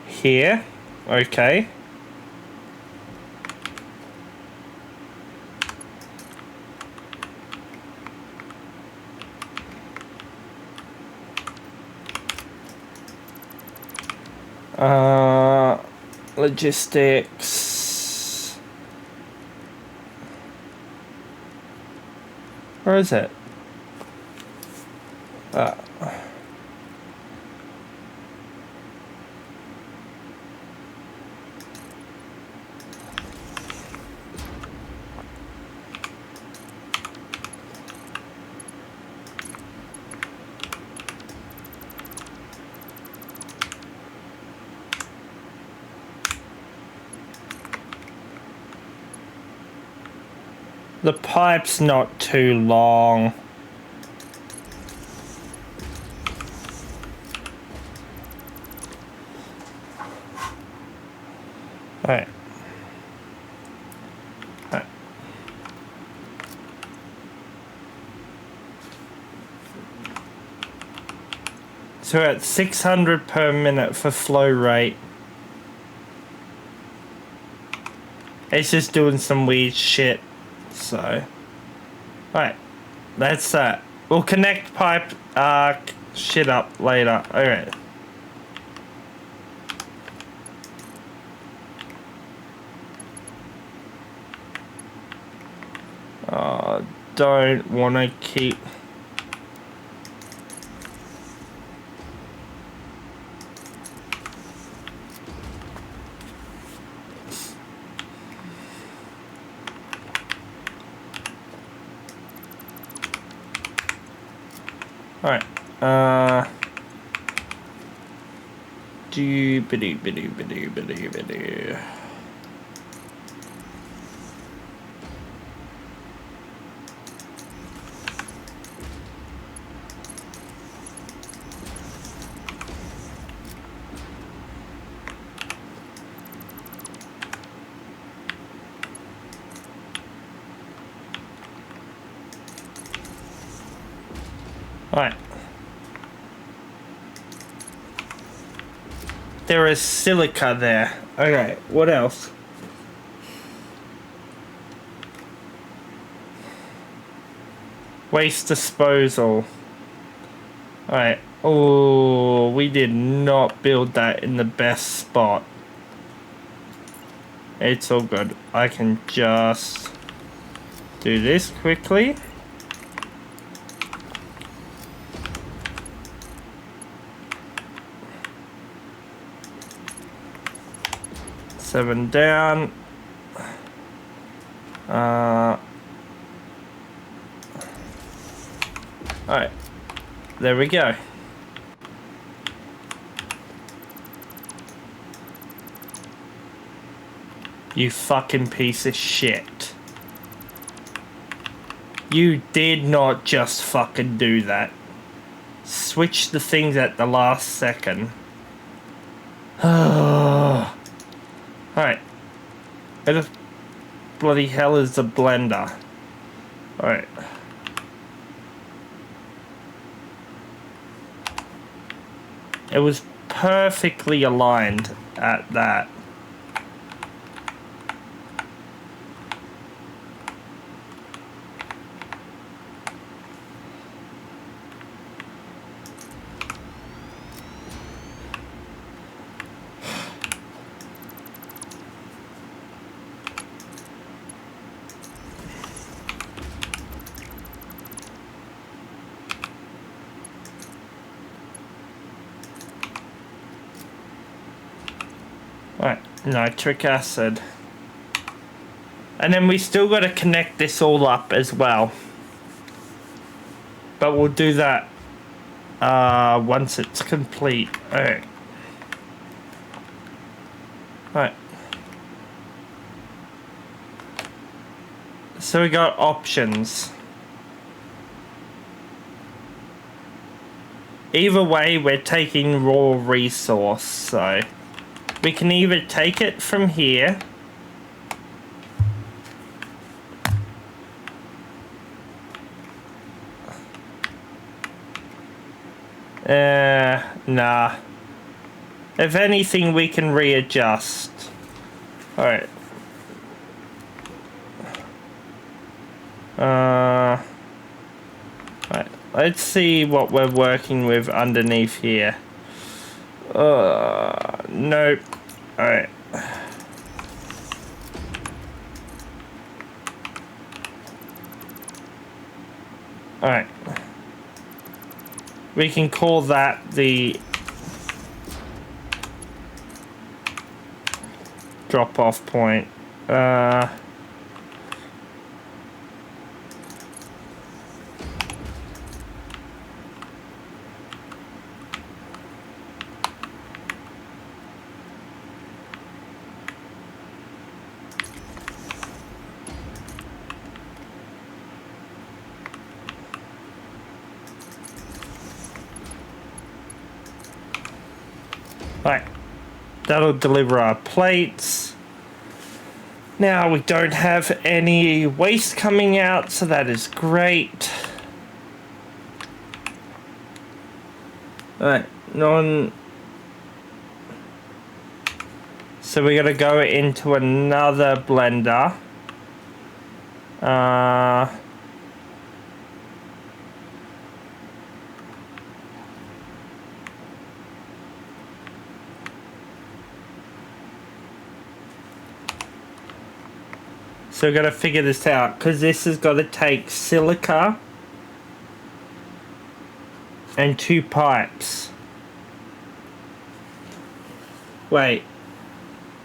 Here. Okay. Logistics. Where is it? The pipe's not too long. Alright. Alright. So we're at 600 per minute for flow rate. It's just doing some weird shit. So, alright, that's that. We'll connect pipe shit up later. Alright. Don't want to keep... Alright, do-ba-doo-ba-doo-ba-doo-ba-doo-ba-doo. Alright. There is silica there. Okay, what else? Waste disposal. Alright. Oh, we did not build that in the best spot. It's all good. I can just do this quickly. Seven down. Alright. There we go. You fucking piece of shit. You did not just fucking do that. Switch the things at the last second. Alright. Where the bloody hell is the blender? Alright. It was perfectly aligned at that. Right, nitric acid. And then we still got to connect this all up as well. But we'll do that once it's complete. Alright. Right. So we got options. Either way, we're taking raw resource, so... We can either take it from here. Nah. If anything, we can readjust. Alright. Right. Let's see what we're working with underneath here. Nope. Alright. Alright. We can call that the drop-off point. Right, that'll deliver our plates. Now we don't have any waste coming out, so that is great. Alright, so we gotta go into another blender. So we've got to figure this out, because this has got to take silica and 2 pipes. Wait.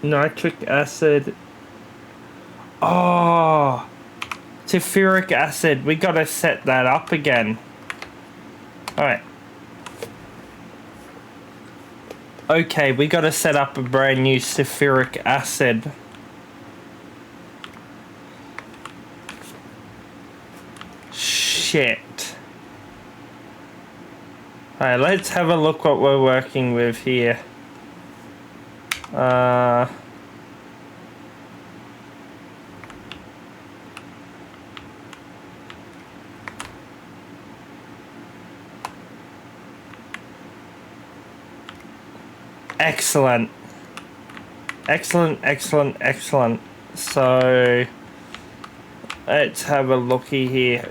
Nitric acid. Oh. Sulfuric acid. We got to set that up again. Alright. Okay, we got to set up a brand new sulfuric acid. Shit. Alright, let's have a look what we're working with here. Excellent. Excellent. So let's have a looky here.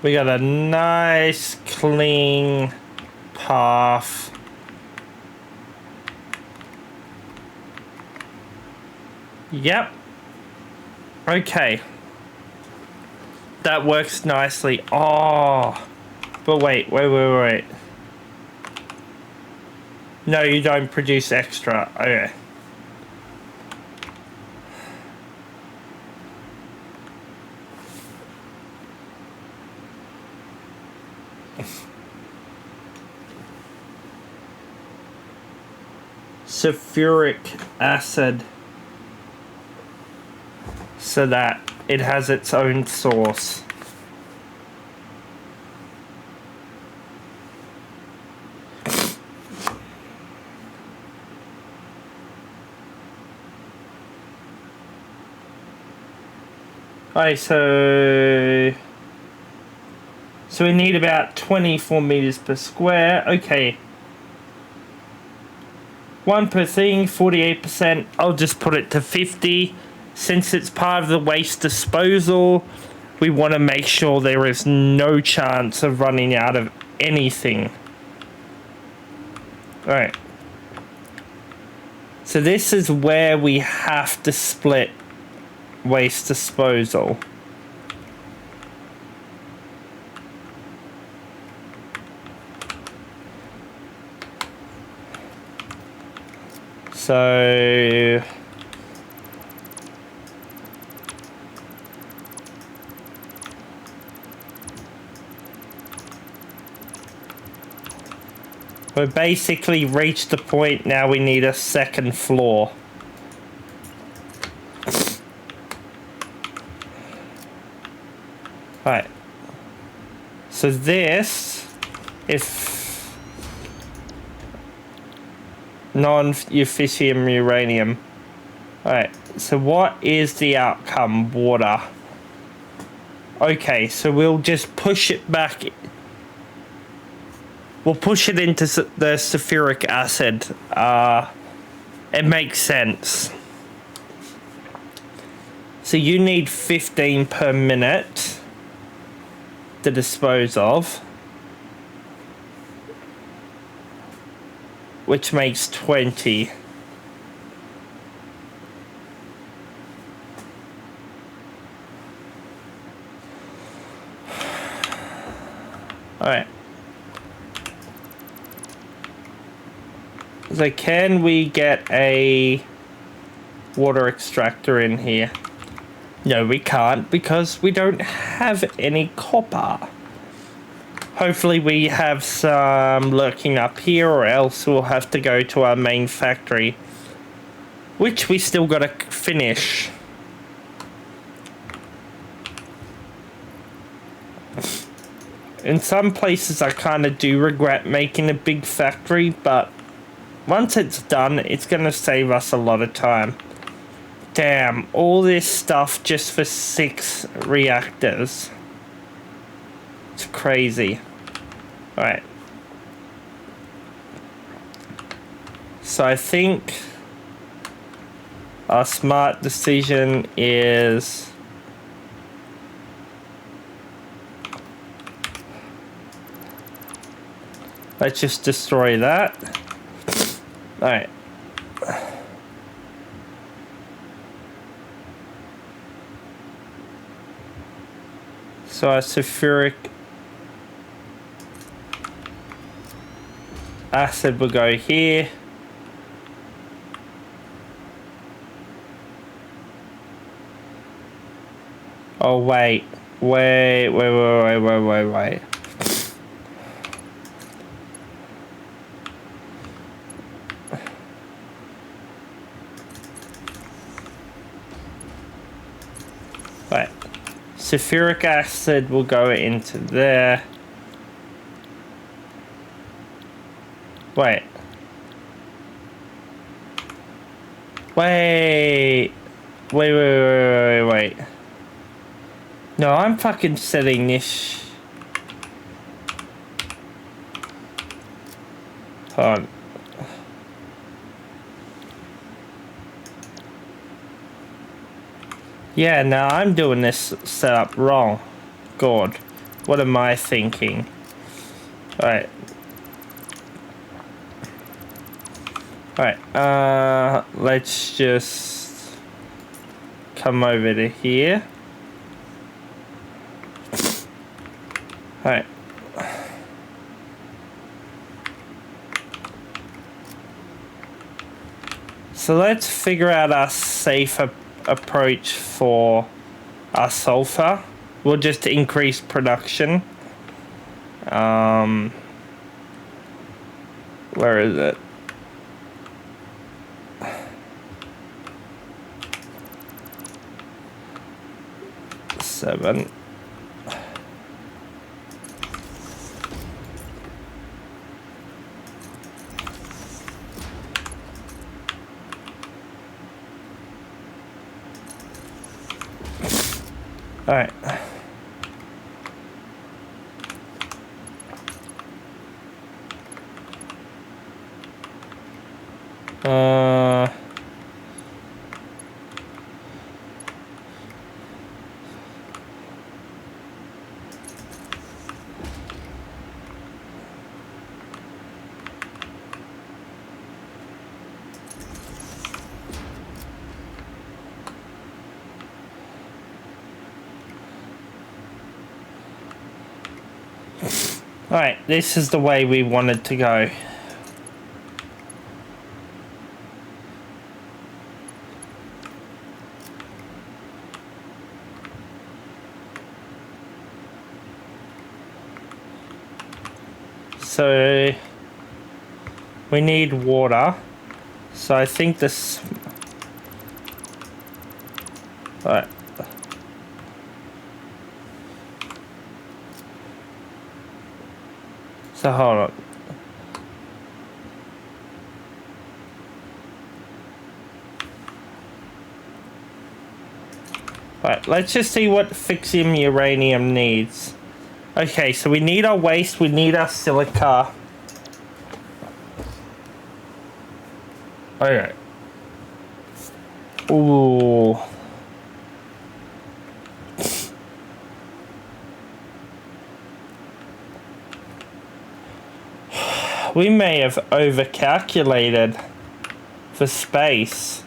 We got a nice clean path. Yep. Okay. That works nicely. Oh. But wait. No, you don't produce extra. Okay. Sulfuric acid, so that it has its own source. Alright, so we need about 24 meters per square. Okay. 1 per thing, 48%. I'll just put it to 50. Since it's part of the waste disposal, we want to make sure there is no chance of running out of anything. Alright. So this is where we have to split waste disposal. So we've basically reached the point now we need a second floor. Right. So this is non-euphisium uranium. Alright, so what is the outcome? Water. Okay, so we'll just push it back. We'll push it into the sulfuric acid. It makes sense. So you need 15 per minute to dispose of. which makes 20. Alright. So can we get a water extractor in here? No, we can't because we don't have any copper. Hopefully we have some lurking up here, or else we'll have to go to our main factory, which we still gotta finish. In some places I kind of do regret making a big factory, but once it's done, it's gonna save us a lot of time. Damn, all this stuff just for 6 reactors. It's crazy. Alright. So I think our smart decision is let's just destroy that. Alright. So our sulfuric acid will go here. Oh wait. Wait. Right. Sulfuric acid will go into there. Wait. No, I'm fucking setting this. Hold on. Yeah, now I'm doing this setup wrong. God, what am I thinking? Alright. Alright, let's just come over to here. Alright. So let's figure out our safer approach for our sulfur. We'll just increase production. Where is it? Seven. All right. Alright, this is the way we wanted to go. So we need water. So I think this. Alright. So hold on. Right, let's just see what Fixium uranium needs. Okay, so we need our waste, we need our silica. Okay. Ooh. We may have overcalculated for space.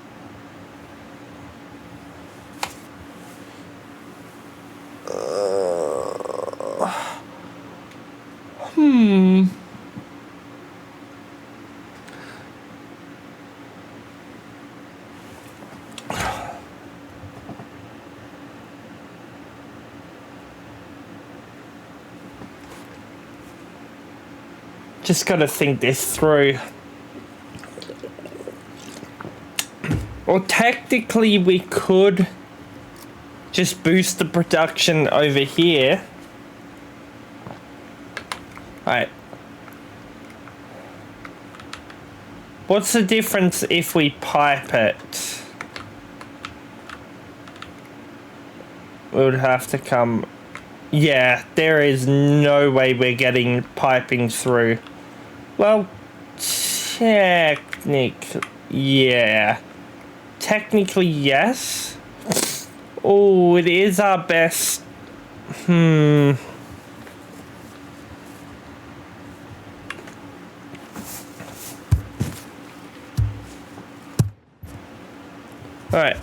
Just gotta think this through. Or technically we could just boost the production over here. Alright. What's the difference if we pipe it? We would have to come... Yeah, there is no way we're getting piping through. Well, yeah. Technically, yes. Oh, it is our best. Alright.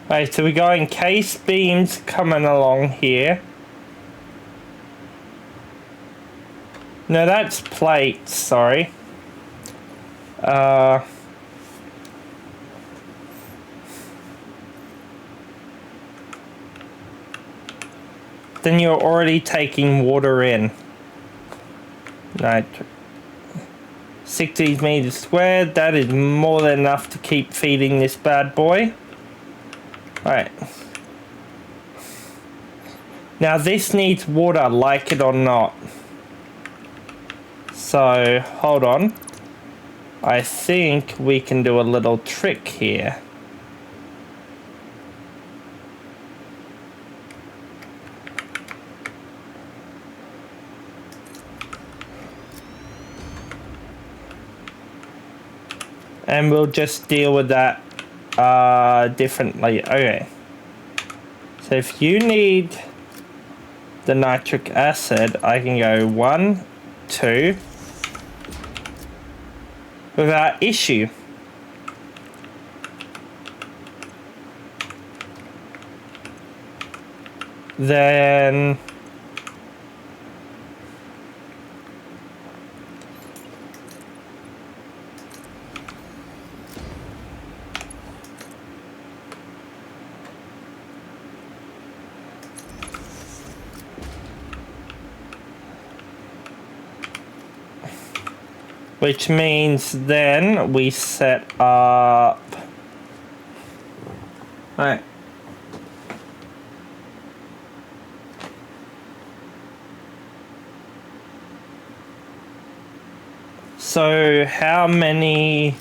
Alright, so we're going case beams coming along here. No, that's plates, sorry. Then you're already taking water in. Right. 60 meters squared, that is more than enough to keep feeding this bad boy. Alright. Now this needs water, like it or not. So, hold on. I think we can do a little trick here. And we'll just deal with that differently. Okay. So if you need the nitric acid, I can go 1, 2 without issue. Then which means then we set up... Alright. So how many...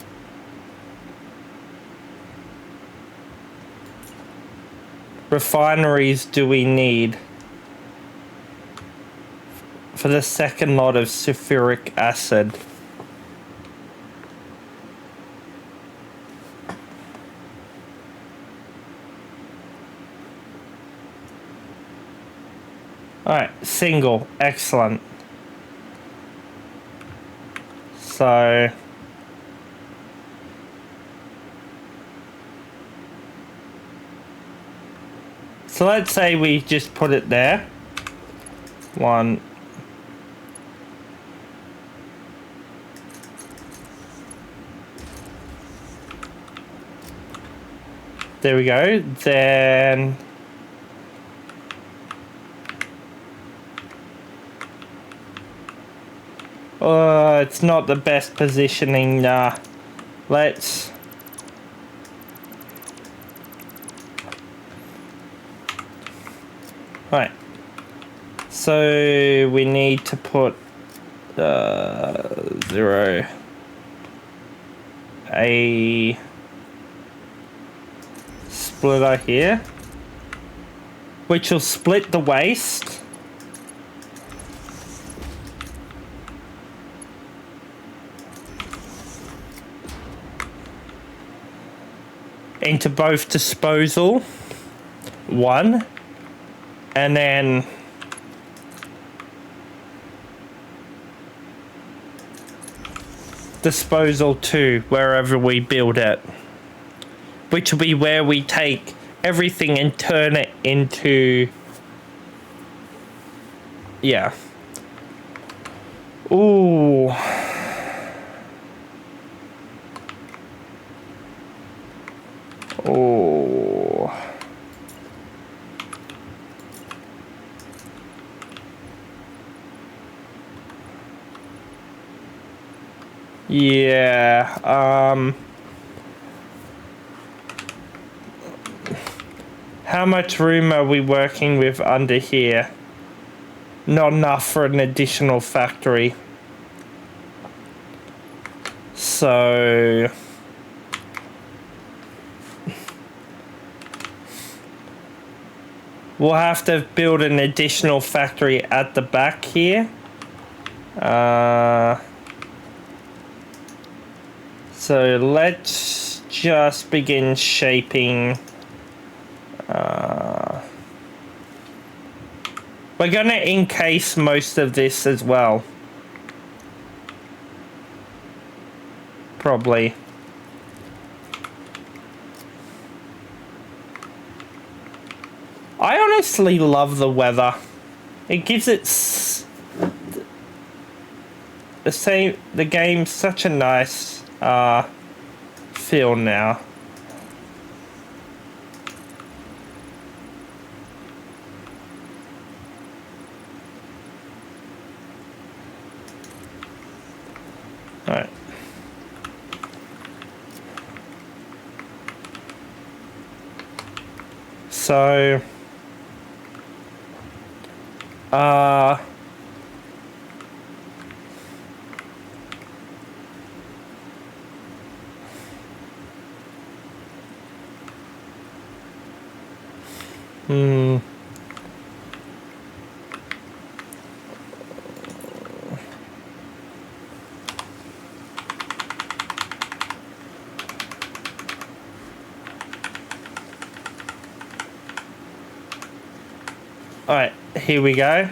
refineries do we need for the second lot of sulfuric acid? Alright, single. Excellent. So... So let's say we just put it there. 1. There we go. Then... it's not the best positioning. Let's... Right. So we need to put 0. A splitter here, which will split the waste. into both disposal 1 and then disposal 2 wherever we build it, which will be where we take everything and turn it into, yeah. Ooh. Oh. Yeah, how much room are we working with under here? Not enough for an additional factory. So we'll have to build an additional factory at the back here. So let's just begin shaping. We're going to encase most of this as well. Probably. I honestly love the weather. It gives it the game such a nice feel now. Alright. So alright, here we go.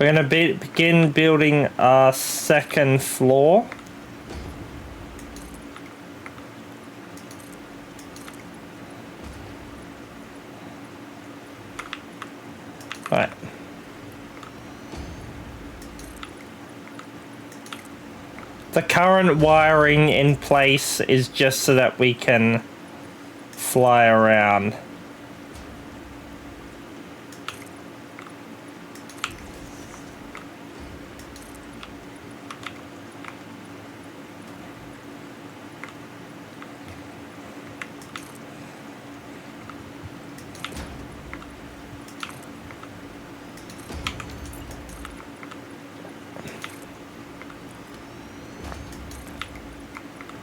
We're going to begin building our second floor. Right. The current wiring in place is just so that we can fly around.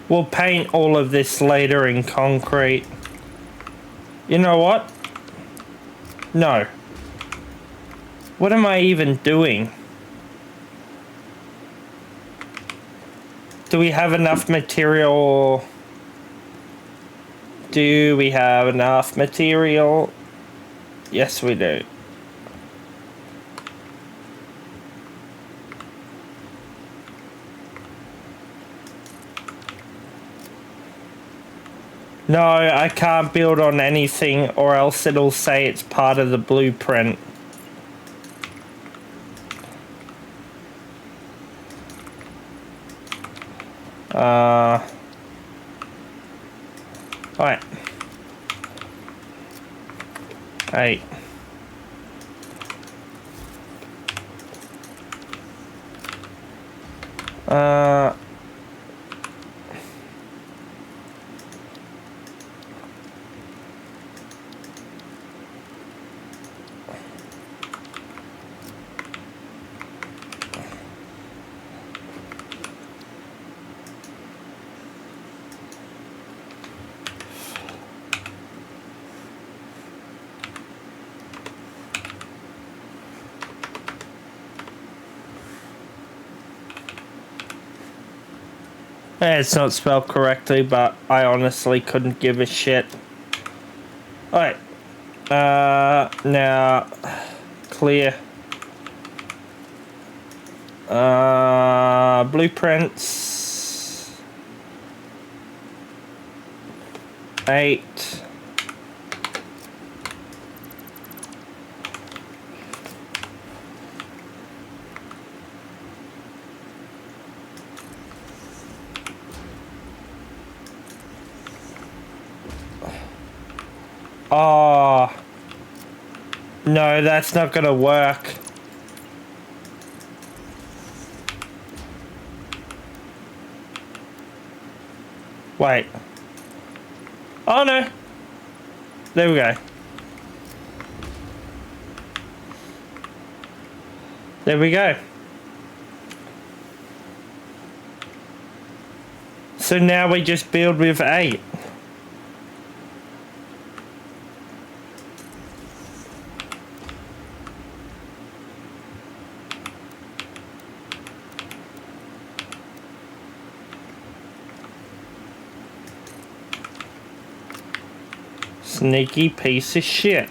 We'll paint all of this later in concrete. You know what? No. What am I even doing? Do we have enough material? Do we have enough material? Yes, we do. No, I can't build on anything or else it'll say it's part of the blueprint. Alright. Hey. It's not spelled correctly, but I honestly couldn't give a shit. Alright. Now, clear. Blueprints. 8. Oh. No, that's not gonna work. Wait. Oh no. There we go. There we go. So now we just build with 8. Sneaky piece of shit.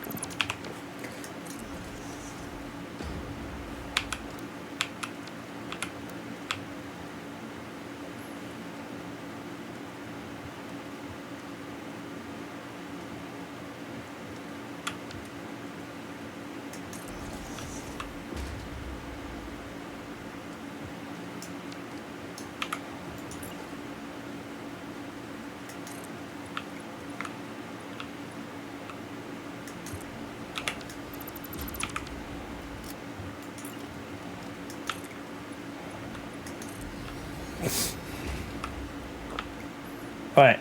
Right.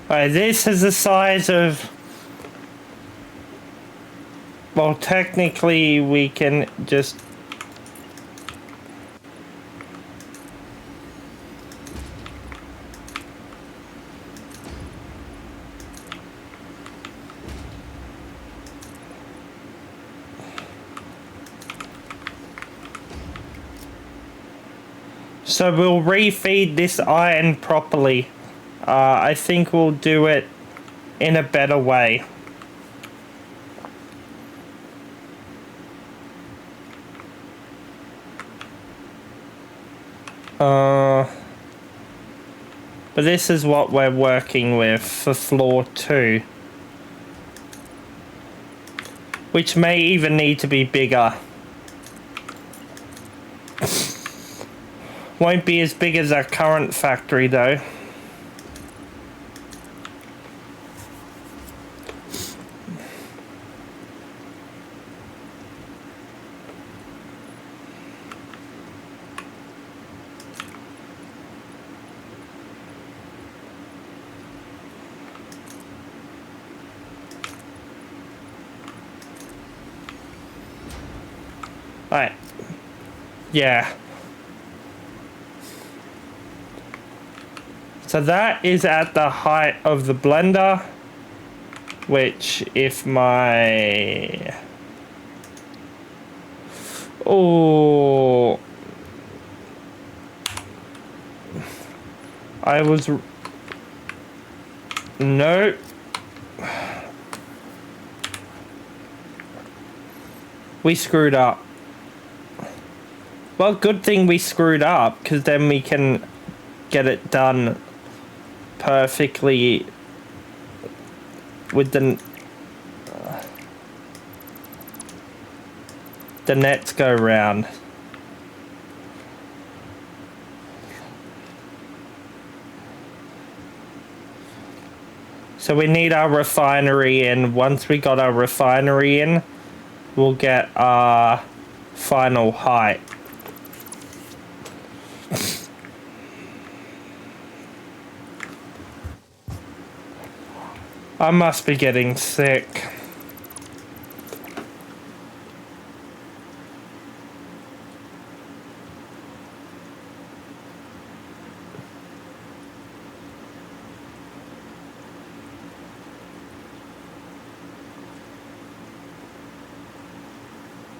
Alright, this is the size of... Well, technically we can just... So we'll refeed this iron properly. I think we'll do it in a better way. But this is what we're working with for floor 2. Which may even need to be bigger. Won't be as big as our current factory though. Alright. Yeah. So that is at the height of the blender, which if my... Oh... I was... No. We screwed up. Well, good thing we screwed up, because then we can get it done perfectly with the nets go round. So we need our refinery in. Once we got our refinery in, we'll get our final height. I must be getting sick.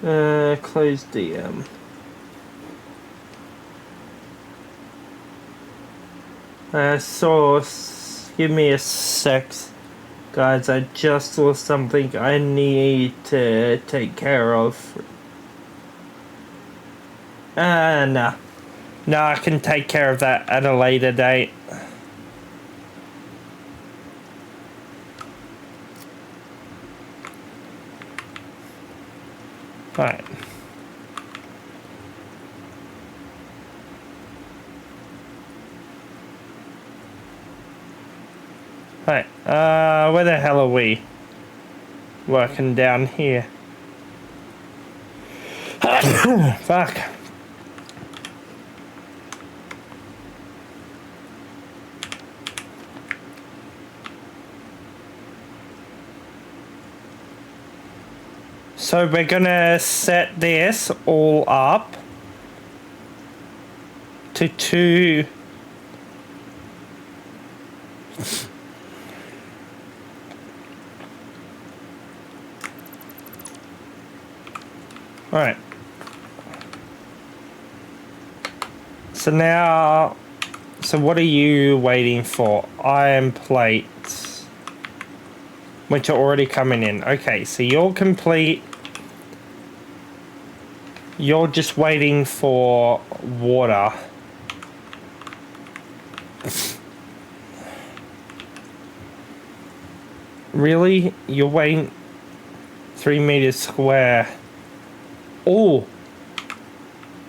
Close DM. Source. Give me a sec. Guys, I just saw something I need to take care of. Nah. No, I can take care of that at a later date. Right. Right. Where the hell are we? Working down here. Fuck. So we're gonna set this all up to 2. Alright. So now, so what are you waiting for? Iron plates, which are already coming in. Okay, so you're complete. You're just waiting for water. Really? You're waiting 3 meters square. Oh,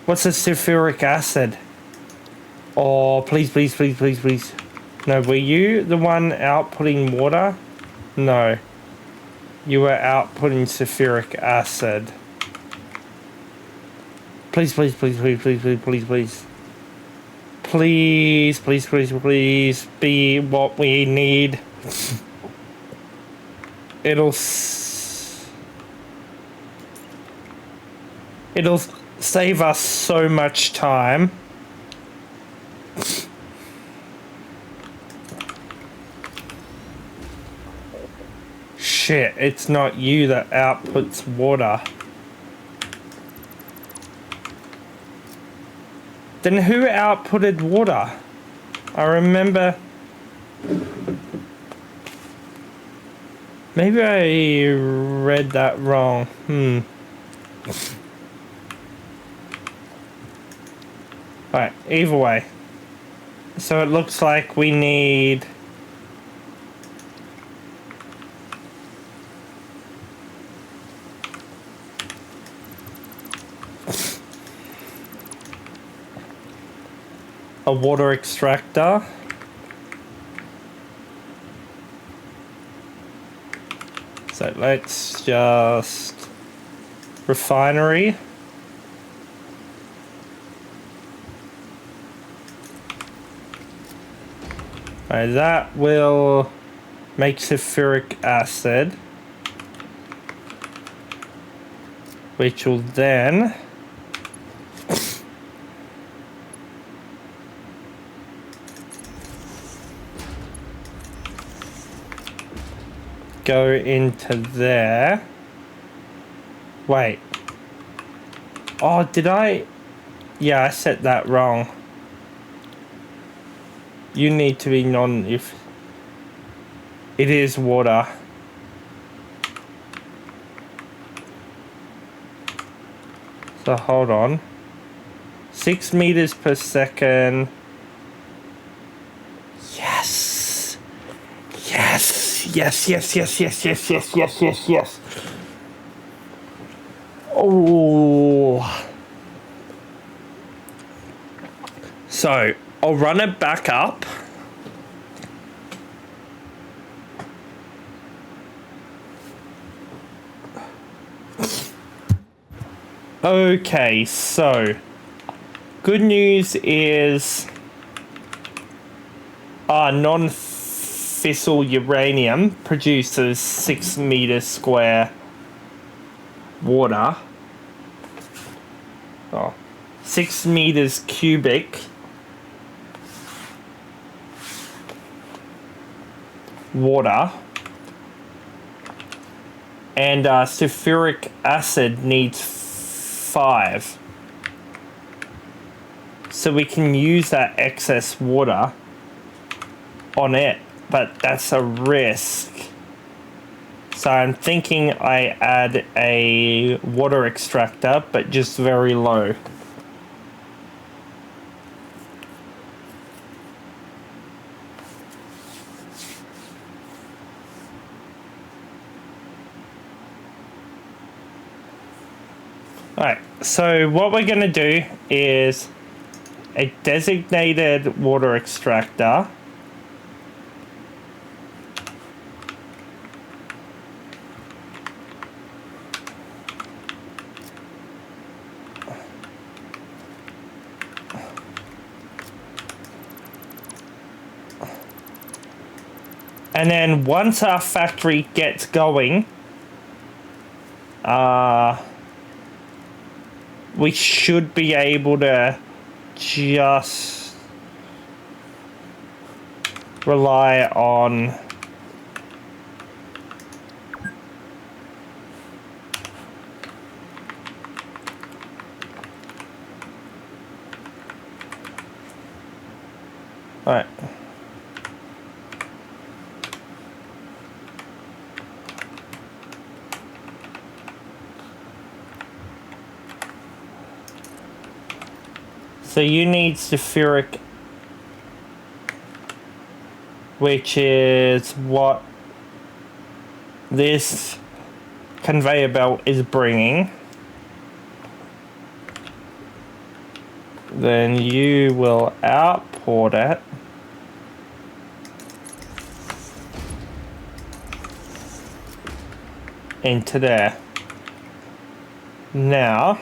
what's the sulfuric acid? Oh, please, please, please, please, please. No, were you the one outputting water? No. You were outputting sulfuric acid. Please, please, please, please, please, please, please, please. Please, please, please, please be what we need. It'll save us so much time. Shit, it's not you that outputs water. Then who outputted water? I remember... Maybe I read that wrong. Alright, either way. So it looks like we need... a water extractor. So let's just... refinery. Alright, that will make sulfuric acid, which will then go into there. Wait. Oh, did I? Yeah, I set that wrong. You need to be if it is water. So hold on. 6 meters per second. Yes. Yes. Yes, yes, yes, yes, yes, yes, yes, yes, yes. Oh. So, I'll run it back up. Okay, so good news is non-fissile uranium produces 6 meters square water. 6 meters cubic water, and sulfuric acid needs 5. So we can use that excess water on it, but that's a risk. So I'm thinking I add a water extractor, but just very low. Alright, so what we're going to do is a designated water extractor. And then once our factory gets going, we should be able to just rely on all right. So you need sulfuric, which is what this conveyor belt is bringing. Then you will output it into there. Now,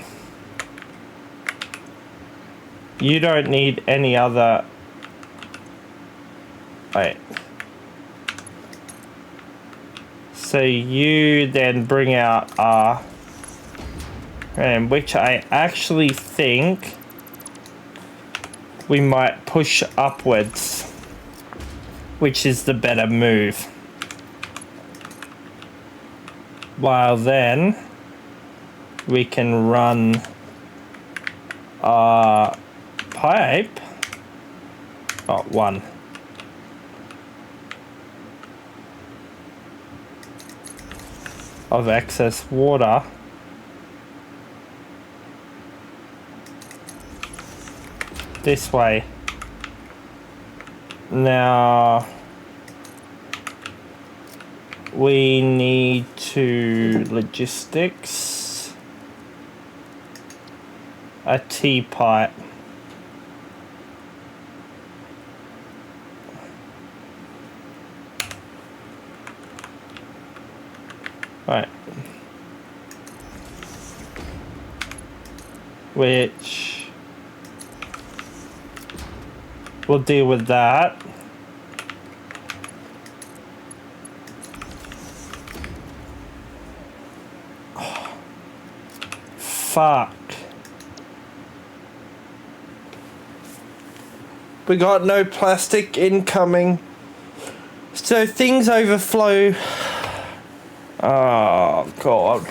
you don't need any other. Wait. So you then bring out and which I actually think we might push upwards, which is the better move. While then we can run pipe, one of excess water this way. Now we need to logistics a T-pipe. Right. Which we'll deal with that. Oh, fuck. We got no plastic incoming. So things overflow. Oh, God.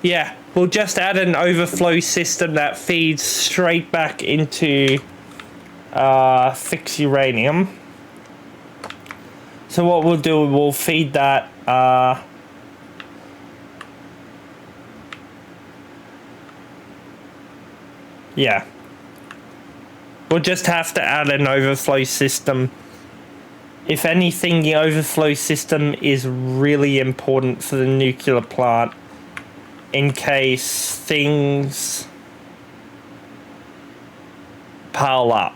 Yeah, we'll just add an overflow system that feeds straight back into fixed uranium. So what we'll do, we'll feed that yeah. We'll just have to add an overflow system. If anything, the overflow system is really important for the nuclear plant in case things pile up.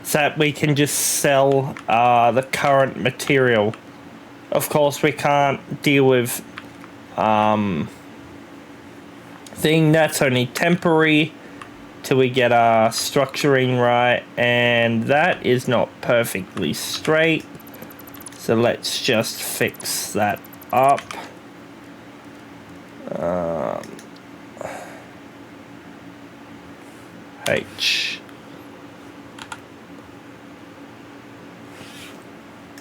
So that we can just sell the current material. Of course, we can't deal with thing that's only temporary till we get our structuring right, and that is not perfectly straight, so let's just fix that up. H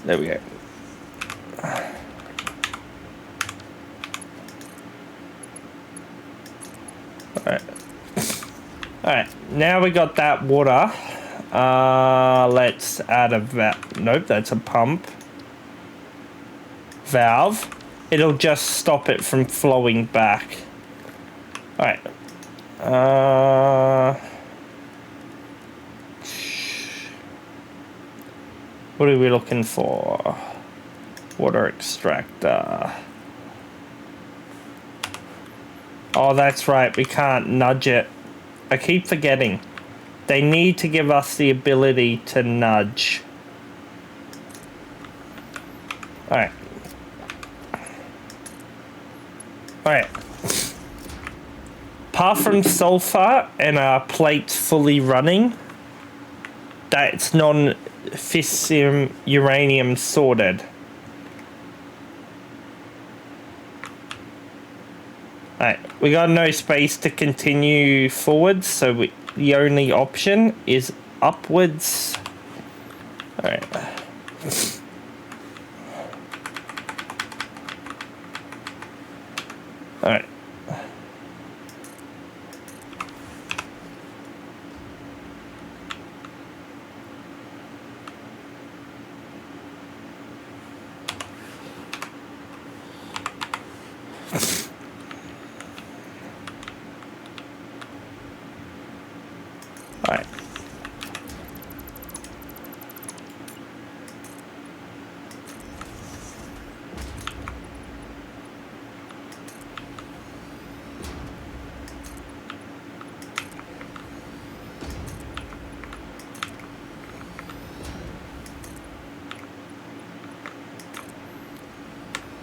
There we go. Alright, now we got that water. Let's add a valve. Nope, that's a pump. Valve. It'll just stop it from flowing back. Alright. What are we looking for? Water extractor. Oh, that's right. We can't nudge it. I keep forgetting. They need to give us the ability to nudge. Alright. Alright. Apart from sulfur and our plates fully running, that's non-fissile uranium sorted. Alright, we got no space to continue forwards, so the only option is upwards. Alright. Alright. Alright.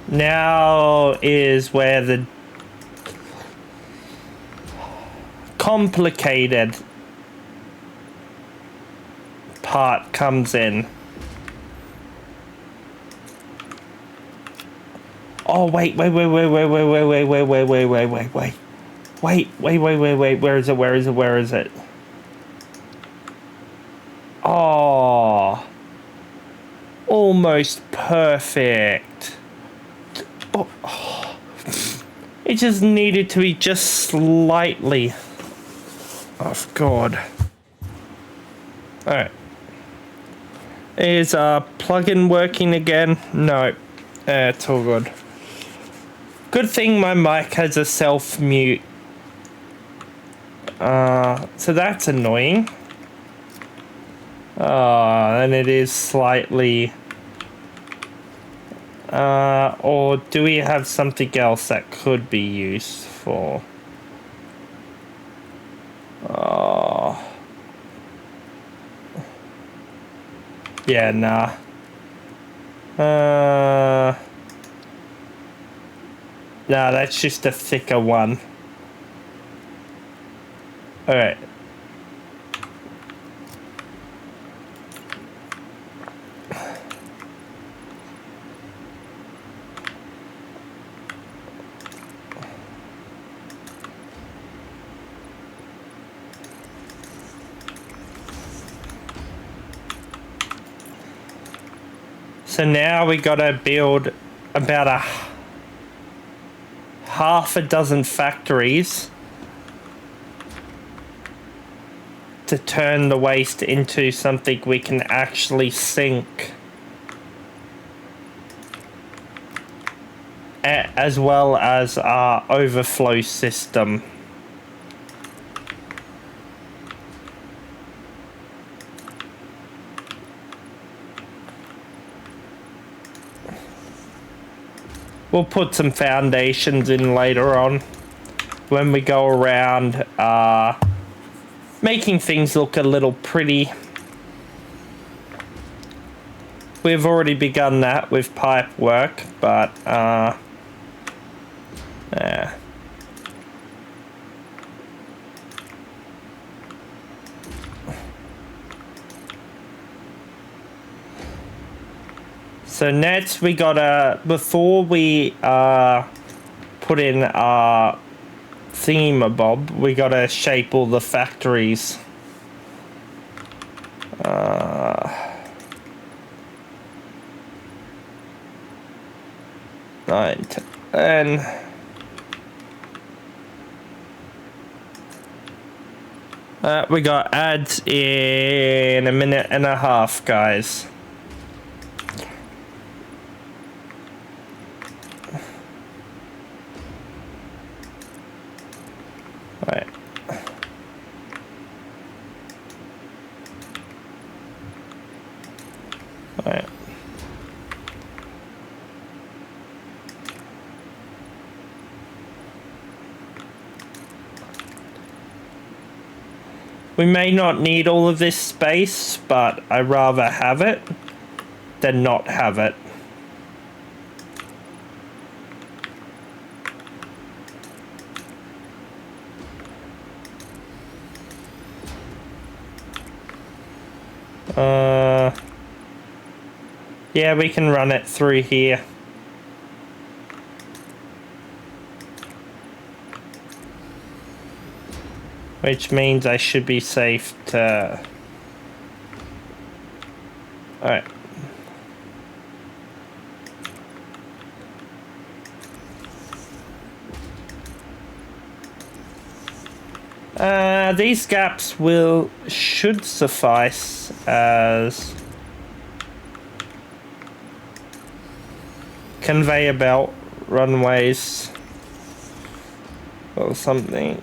Now is where the complicated part comes in. Oh, wait, where is it? Oh, almost perfect. Oh. It just needed to be just slightly off guard. Alright. Is plugin working again? No. It's all good. Good thing my mic has a self-mute. So that's annoying. And it is slightly... or do we have something else that could be useful? Yeah, nah. Nah, that's just a thicker one. Alright. So now we gotta build about half a dozen factories to turn the waste into something we can actually sink, as well as our overflow system. We'll put some foundations in later on when we go around making things look a little pretty. We've already begun that with pipe work, but so next we gotta, before we put in our thingamabob, we gotta shape all the factories. 9, 10. We got ads in a minute and a half, guys. Right. Right. We may not need all of this space, but I'd rather have it than not have it. Yeah, we can run it through here. Which means I should be safe to... Alright. These gaps should suffice as conveyor belt runways or something.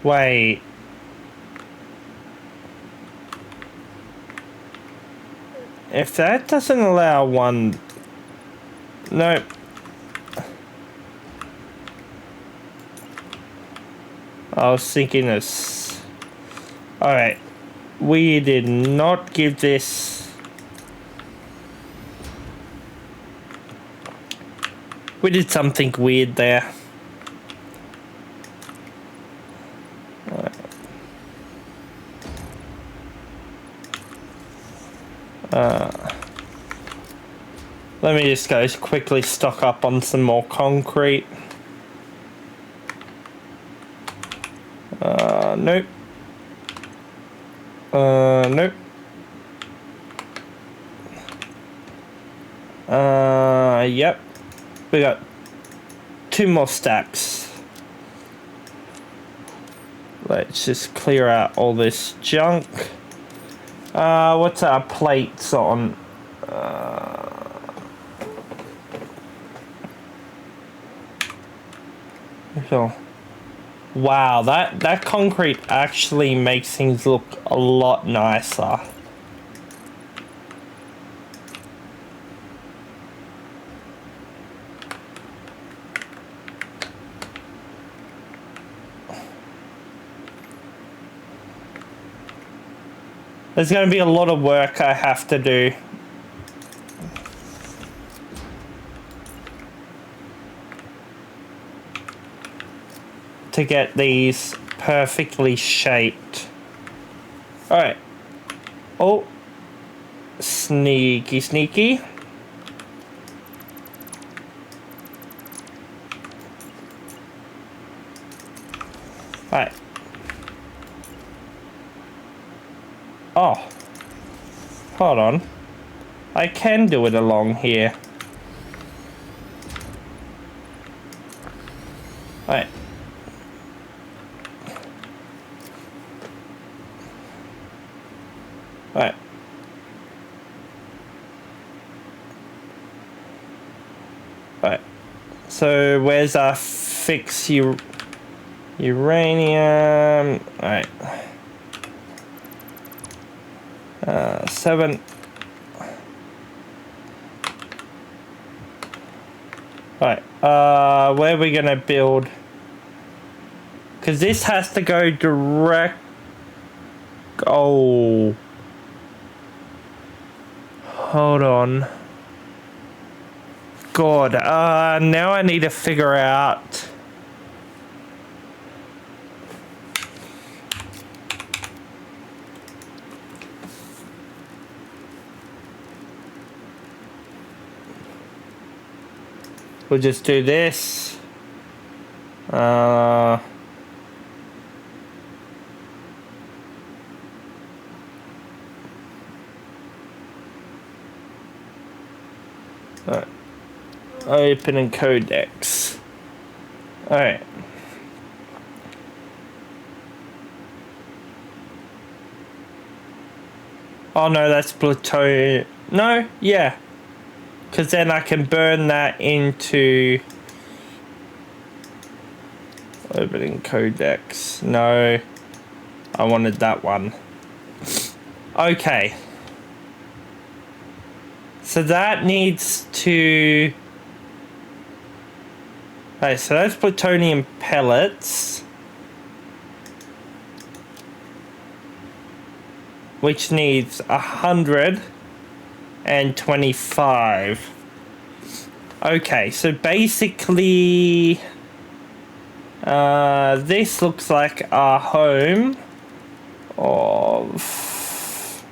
Wait. If that doesn't allow one... Nope. I was thinking this. Alright. We did not give this... We did something weird there. Let me just go quickly stock up on some more concrete. Nope. Nope. Yep. We got 2 more stacks. Let's just clear out all this junk. What's our plates on? Wow, that concrete actually makes things look a lot nicer. There's going to be a lot of work I have to do. To get these perfectly shaped. Alright. Oh. Sneaky, sneaky. Alright. Oh. Hold on. I can do it along here. Alright. Alright. Alright. So where's our fix uranium? Alright. 7. Alright. Where are we gonna build? Because this has to go direct. Oh. Hold on. God, now I need to figure out. We'll just do this. Alright. Open and codex. Alright. Oh no, that's plutonium. No, yeah. Because then I can burn that into... Opening codex. No. I wanted that one. Okay. So that needs to... Okay, so that's plutonium pellets. Which needs 125. Okay, so basically... this looks like our home of...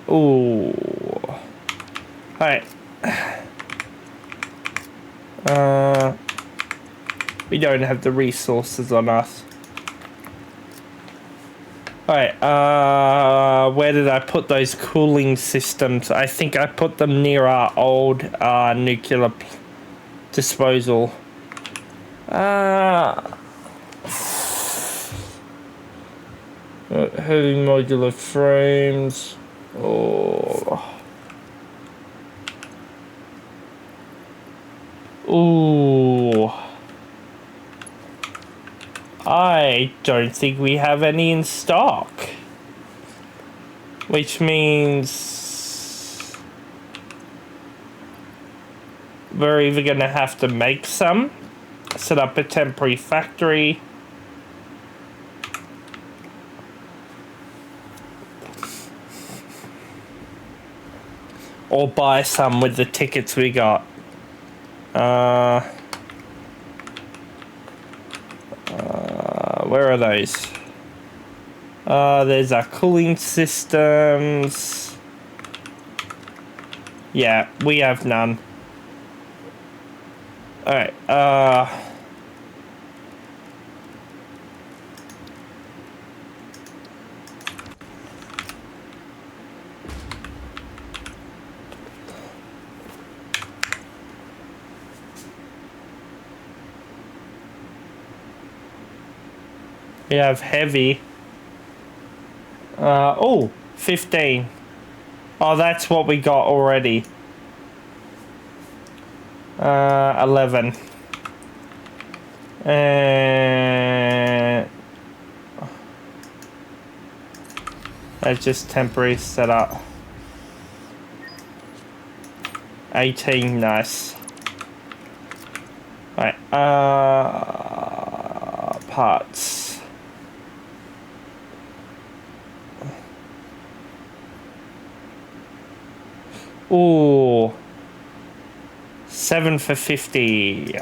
ooh. Alright. We don't have the resources on us. Alright, where did I put those cooling systems? I think I put them near our old nuclear disposal. Heavy modular frames. Oh. Ooh. I don't think we have any in stock. Which means we're either going to have to make some, set up a temporary factory, or buy some with the tickets we got. Where are those? There's our cooling systems. Yeah, we have none. Alright, we have heavy. Oh, 15. Oh, that's what we got already. 11. And that's just temporary setup. 18, nice. Right, parts. Ooh. 7 for 50.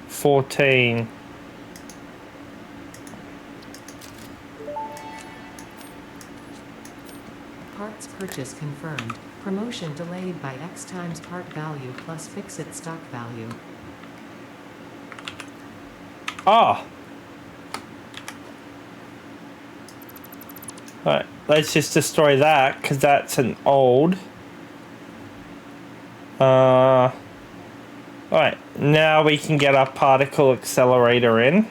14. Parts purchase confirmed. Promotion delayed by X times part value plus fixed stock value. Oh. Right, let's just destroy that because that's an old. Alright, now we can get our particle accelerator in.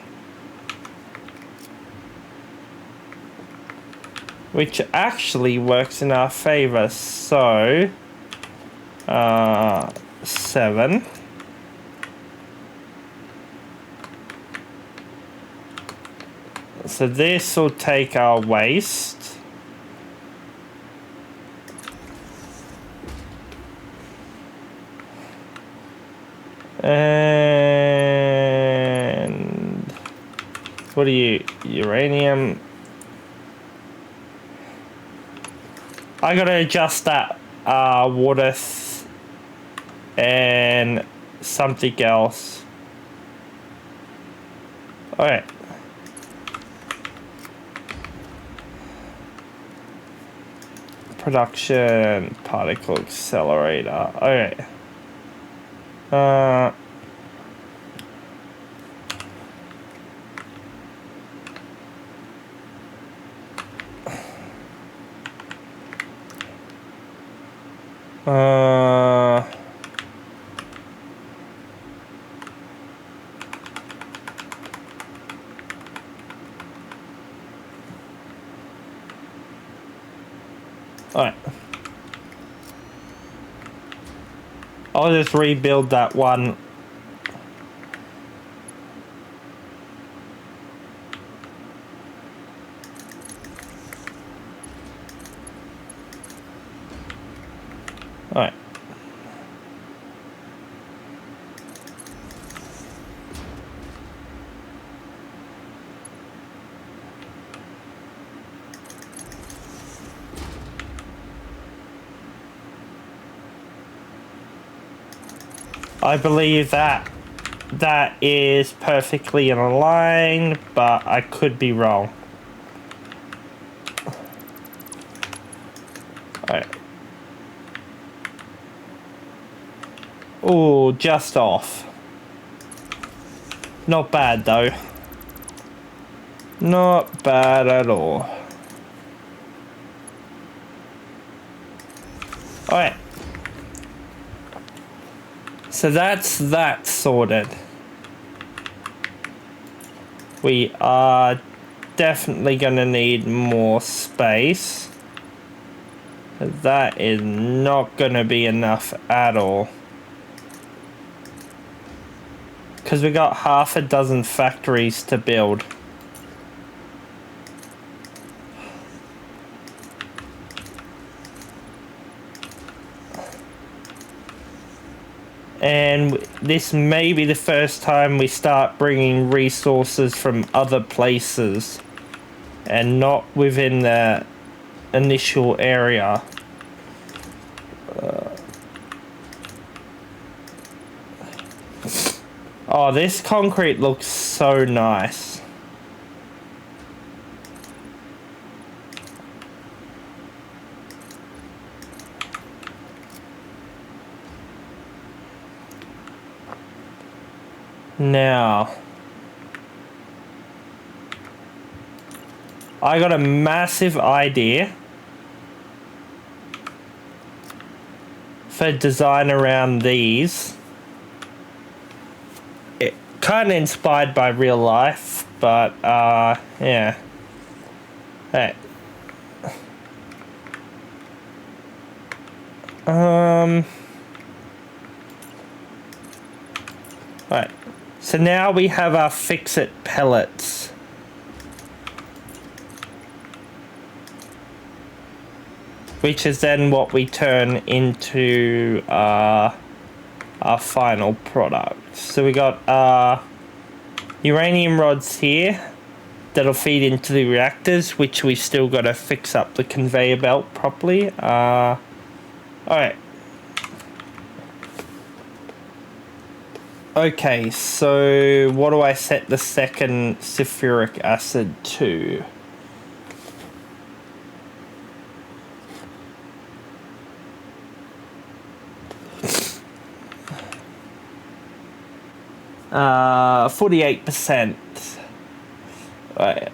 Which actually works in our favor, so 7. So this will take our waste. And what are you? Uranium. I gotta adjust that water and something else. Alright. Production particle accelerator. Alright. Uh... Alright. I'll just rebuild that one. Alright. I believe that is perfectly in a line, but I could be wrong. Alright. Oh, just off. Not bad though. Not bad at all. Alright. So that's that sorted. We are definitely going to need more space. That is not going to be enough at all. Because we got half a dozen factories to build. And this may be the first time we start bringing resources from other places and not within the initial area. Oh, this concrete looks so nice. Now, I got a massive idea for design around these. It kind of inspired by real life, but yeah. Hey. Right. So now we have our fix-it pellets. Which is then what we turn into our final product. So we got uranium rods here that'll feed into the reactors, which we still got to fix up the conveyor belt properly. Alright. Okay, so what do I set the second sulfuric acid to? Uh, 48%. Right.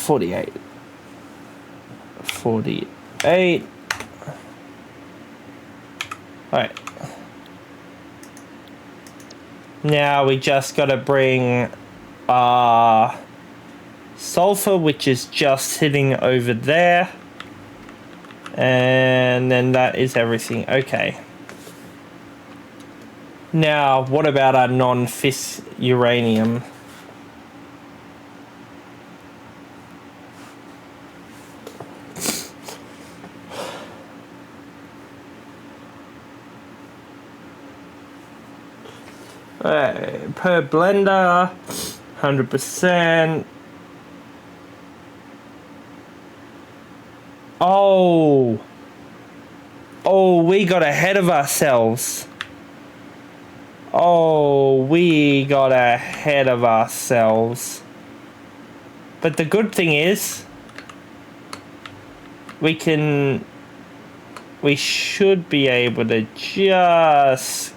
48. 48. Alright. Now we just gotta bring sulfur, which is just sitting over there. And then that is everything. Okay. Now, what about our non-fissed uranium? Per blender, 100%. Oh, we got ahead of ourselves. Oh, we got ahead of ourselves. But the good thing is, we should be able to just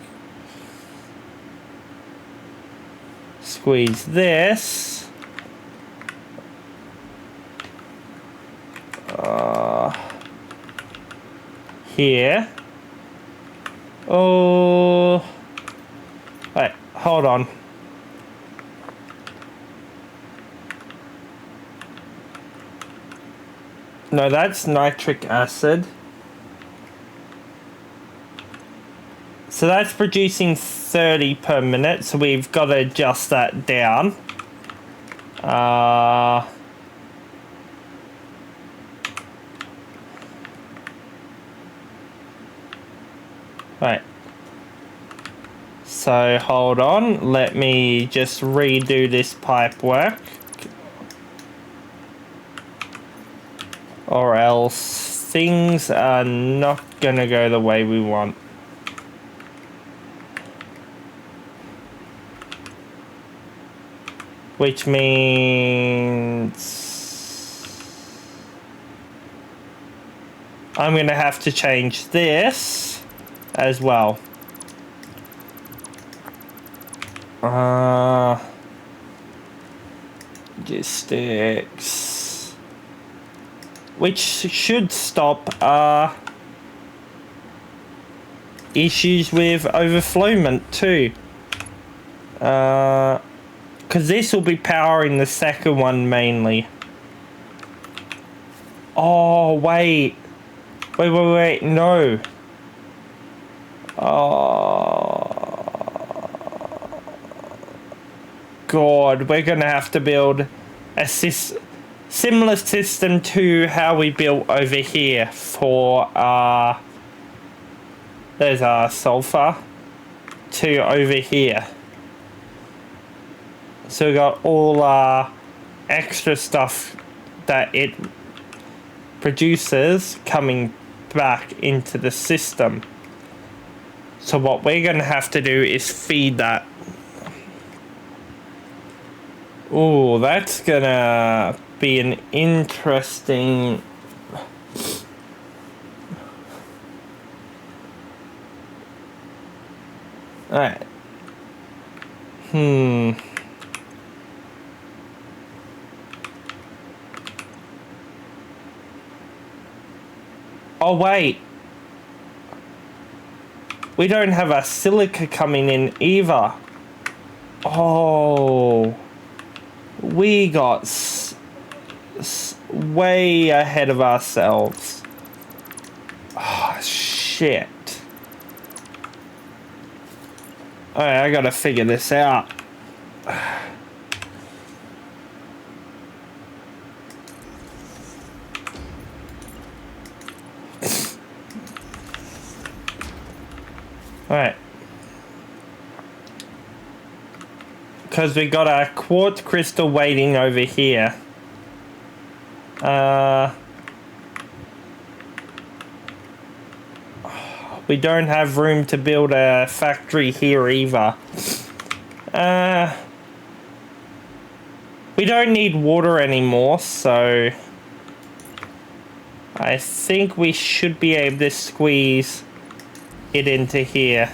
squeeze this. Here. Oh. Wait, hold on. No, that's nitric acid. So that's producing 30 per minute, so we've got to adjust that down. Right. So hold on, let me just redo this pipe work. Or else things are not gonna go the way we want. Which means I'm gonna have to change this as well. Logistics. Which should stop issues with overflowment too. Because this will be powering the second one mainly. Oh, wait. Wait, no. Oh. God, we're going to have to build a similar system to how we built over here for, there's our sulfur, to over here. So we got all extra stuff that it produces coming back into the system. So what we're going to have to do is feed that. Oh, that's going to be an interesting... Alright. Oh, wait. We don't have our silica coming in either. Oh. We got way ahead of ourselves. Oh, shit. Alright, I gotta figure this out. Alright. Because we got our quartz crystal waiting over here. We don't have room to build a factory here either. We don't need water anymore, so I think we should be able to squeeze it into here.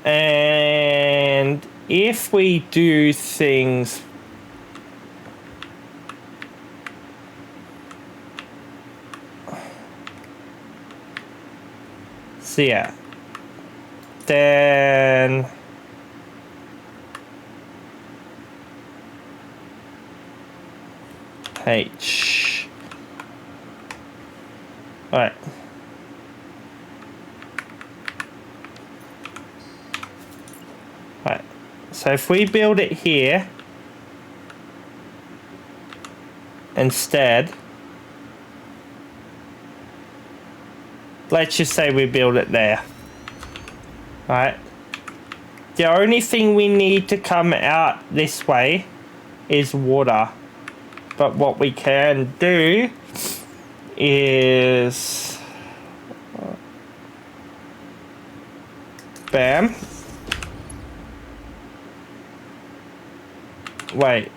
And if we do things so yeah, then H. All right. Right, so if we build it here instead, let's just say we build it there. Right, the only thing we need to come out this way is water, but what we can do is Bam. Wait.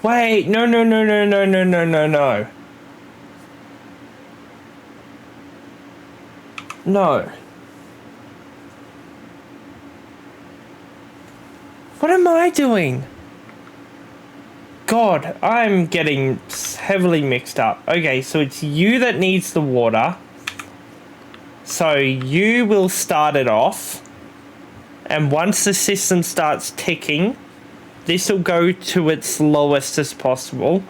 Wait, no. No. What am I doing? God, I'm getting heavily mixed up. Okay, so it's you that needs the water. So you will start it off. And once the system starts ticking, this will go to its lowest as possible.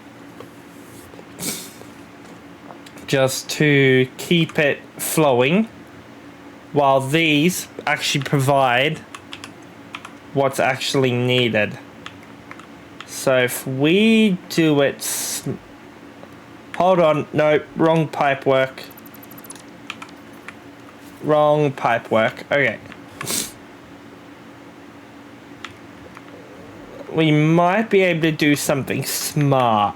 Just to keep it flowing. While these actually provide what's actually needed. So if we do it... Hold on. No, wrong pipe work. Wrong pipe work. Okay. We might be able to do something smart.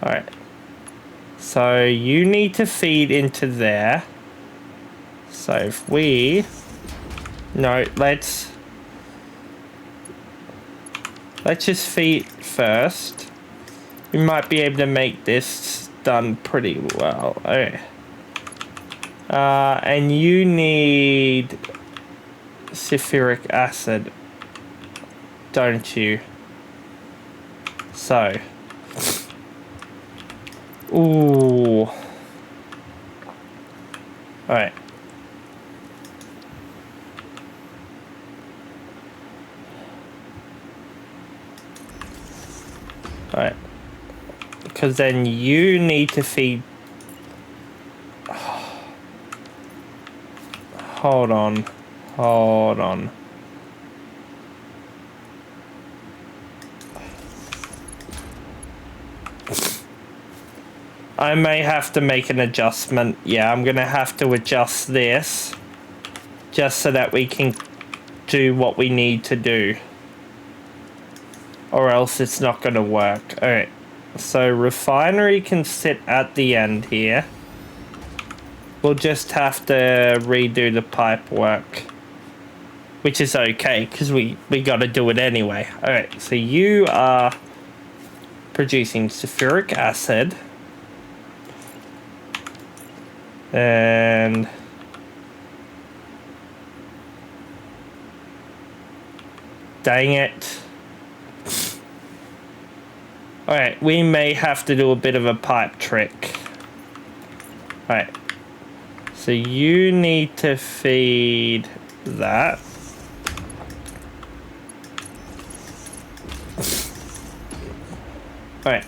Alright. So you need to feed into there. So if we... No, let's just feed first. We might be able to make this done pretty well. Okay. And you need sulfuric acid, don't you? So. Ooh. Alright. Alright. Because then you need to feed... Hold on. Hold on. I may have to make an adjustment. Yeah, I'm going to have to adjust this. Just so that we can do what we need to do. Or else it's not going to work. Alright. So refinery can sit at the end here. We'll just have to redo the pipe work. Which is okay, because we got to do it anyway. Alright, so you are producing sulfuric acid. And... Dang it. Alright, we may have to do a bit of a pipe trick. Alright. So you need to feed that. Alright.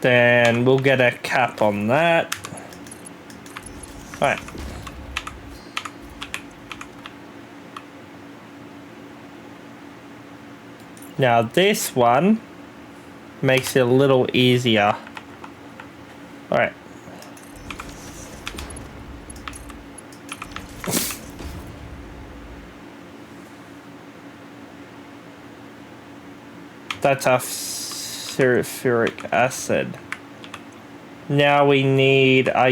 Then we'll get a cap on that. Alright. Now this one makes it a little easier. Alright. That's our sulfuric acid. Now we need our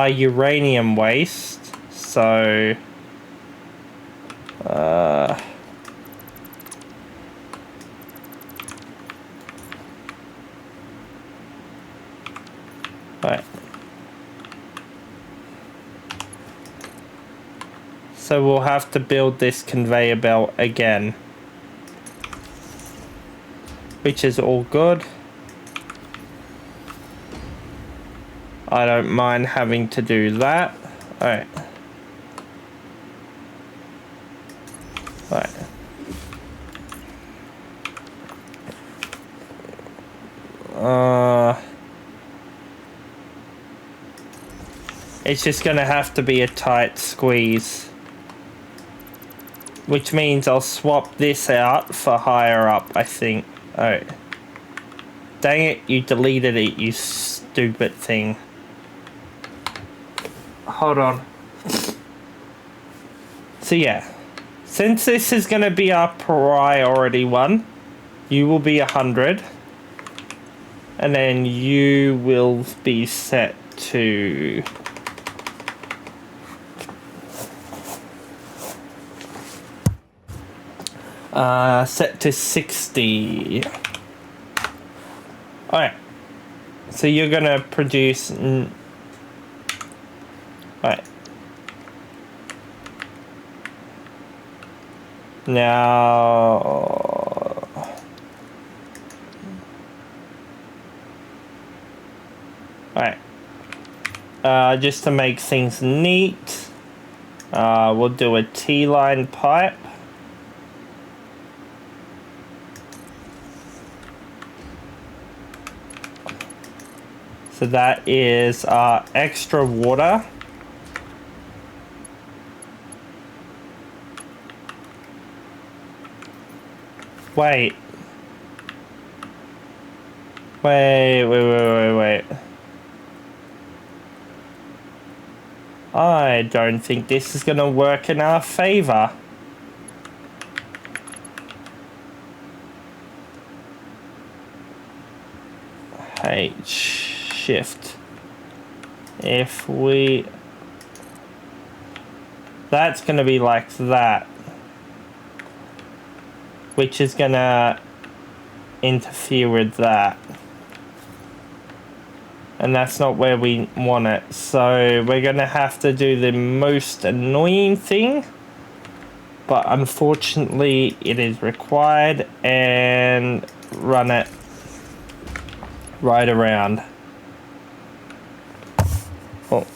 uranium waste. So... Right. So we'll have to build this conveyor belt again. Which is all good. I don't mind having to do that. Alright. Right. It's just gonna have to be a tight squeeze. Which means I'll swap this out for higher up, I think. Oh. Dang it, you deleted it, you stupid thing. Hold on. So yeah, since this is going to be our priority one, you will be 100. And then you will be set to... set to 60. Alright. So you're going to produce... Alright. Now... Alright. Just to make things neat, we'll do a T-line pipe. So that is extra water. Wait. Wait. I don't think this is going to work in our favor. H shift. If we... That's going to be like that. Which is going to interfere with that. And that's not where we want it. So we're going to have to do the most annoying thing. But unfortunately, it is required. And run it right around. Oh.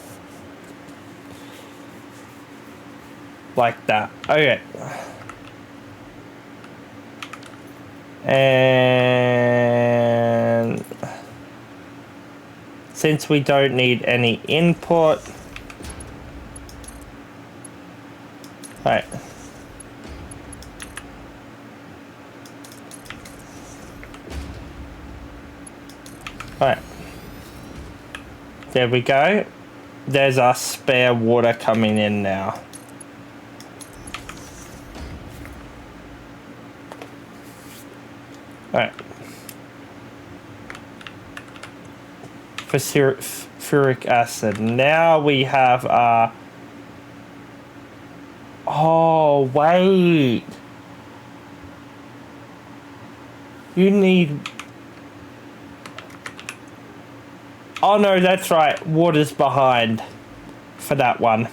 Like that. Okay. And... since we don't need any input, right. Right. There we go. There's our spare water coming in now. Right. For ferric acid. Now we have oh wait, you need... oh no, that's right, water's behind for that one,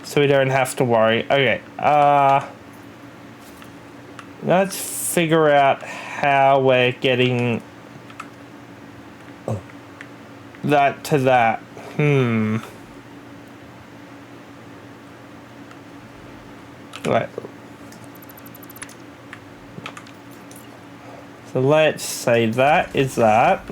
so we don't have to worry. Okay, let's figure out how we're getting that to that. Right. So let's say that is that.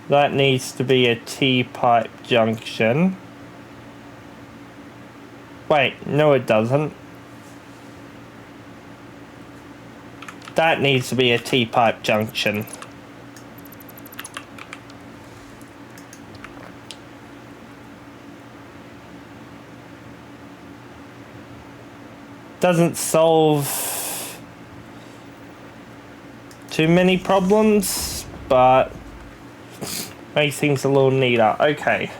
That needs to be a T-pipe junction. Wait, no it doesn't. That needs to be a T-pipe junction. Doesn't solve too many problems, but makes things a little neater. Okay.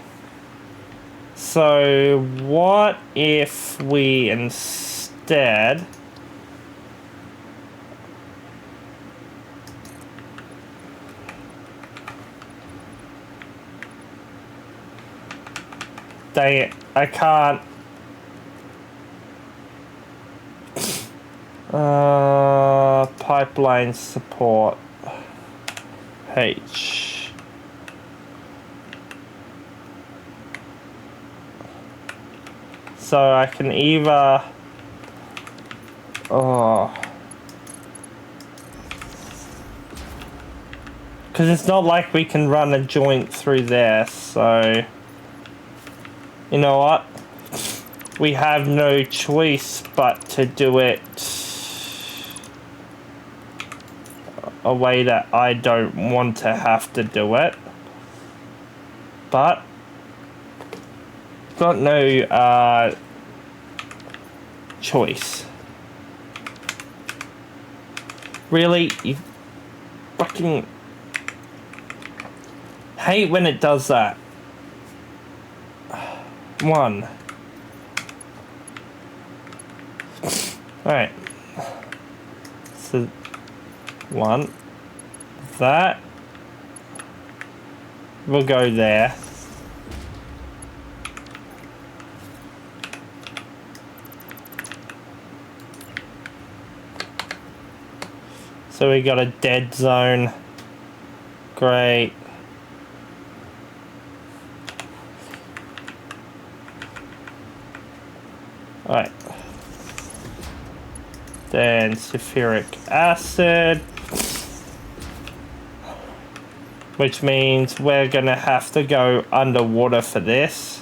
So what if we instead dang it, I can't. Pipeline support. H. So I can either... oh. Because it's not like we can run a joint through there, so... you know what? We have no choice but to do it a way that I don't want to have to do it. but got no choice. Really, you fucking hate when it does that. One. Alright. So, one. That. We'll go there. So we got a dead zone. Great. Alright. Then sulfuric acid. Which means we're gonna have to go underwater for this.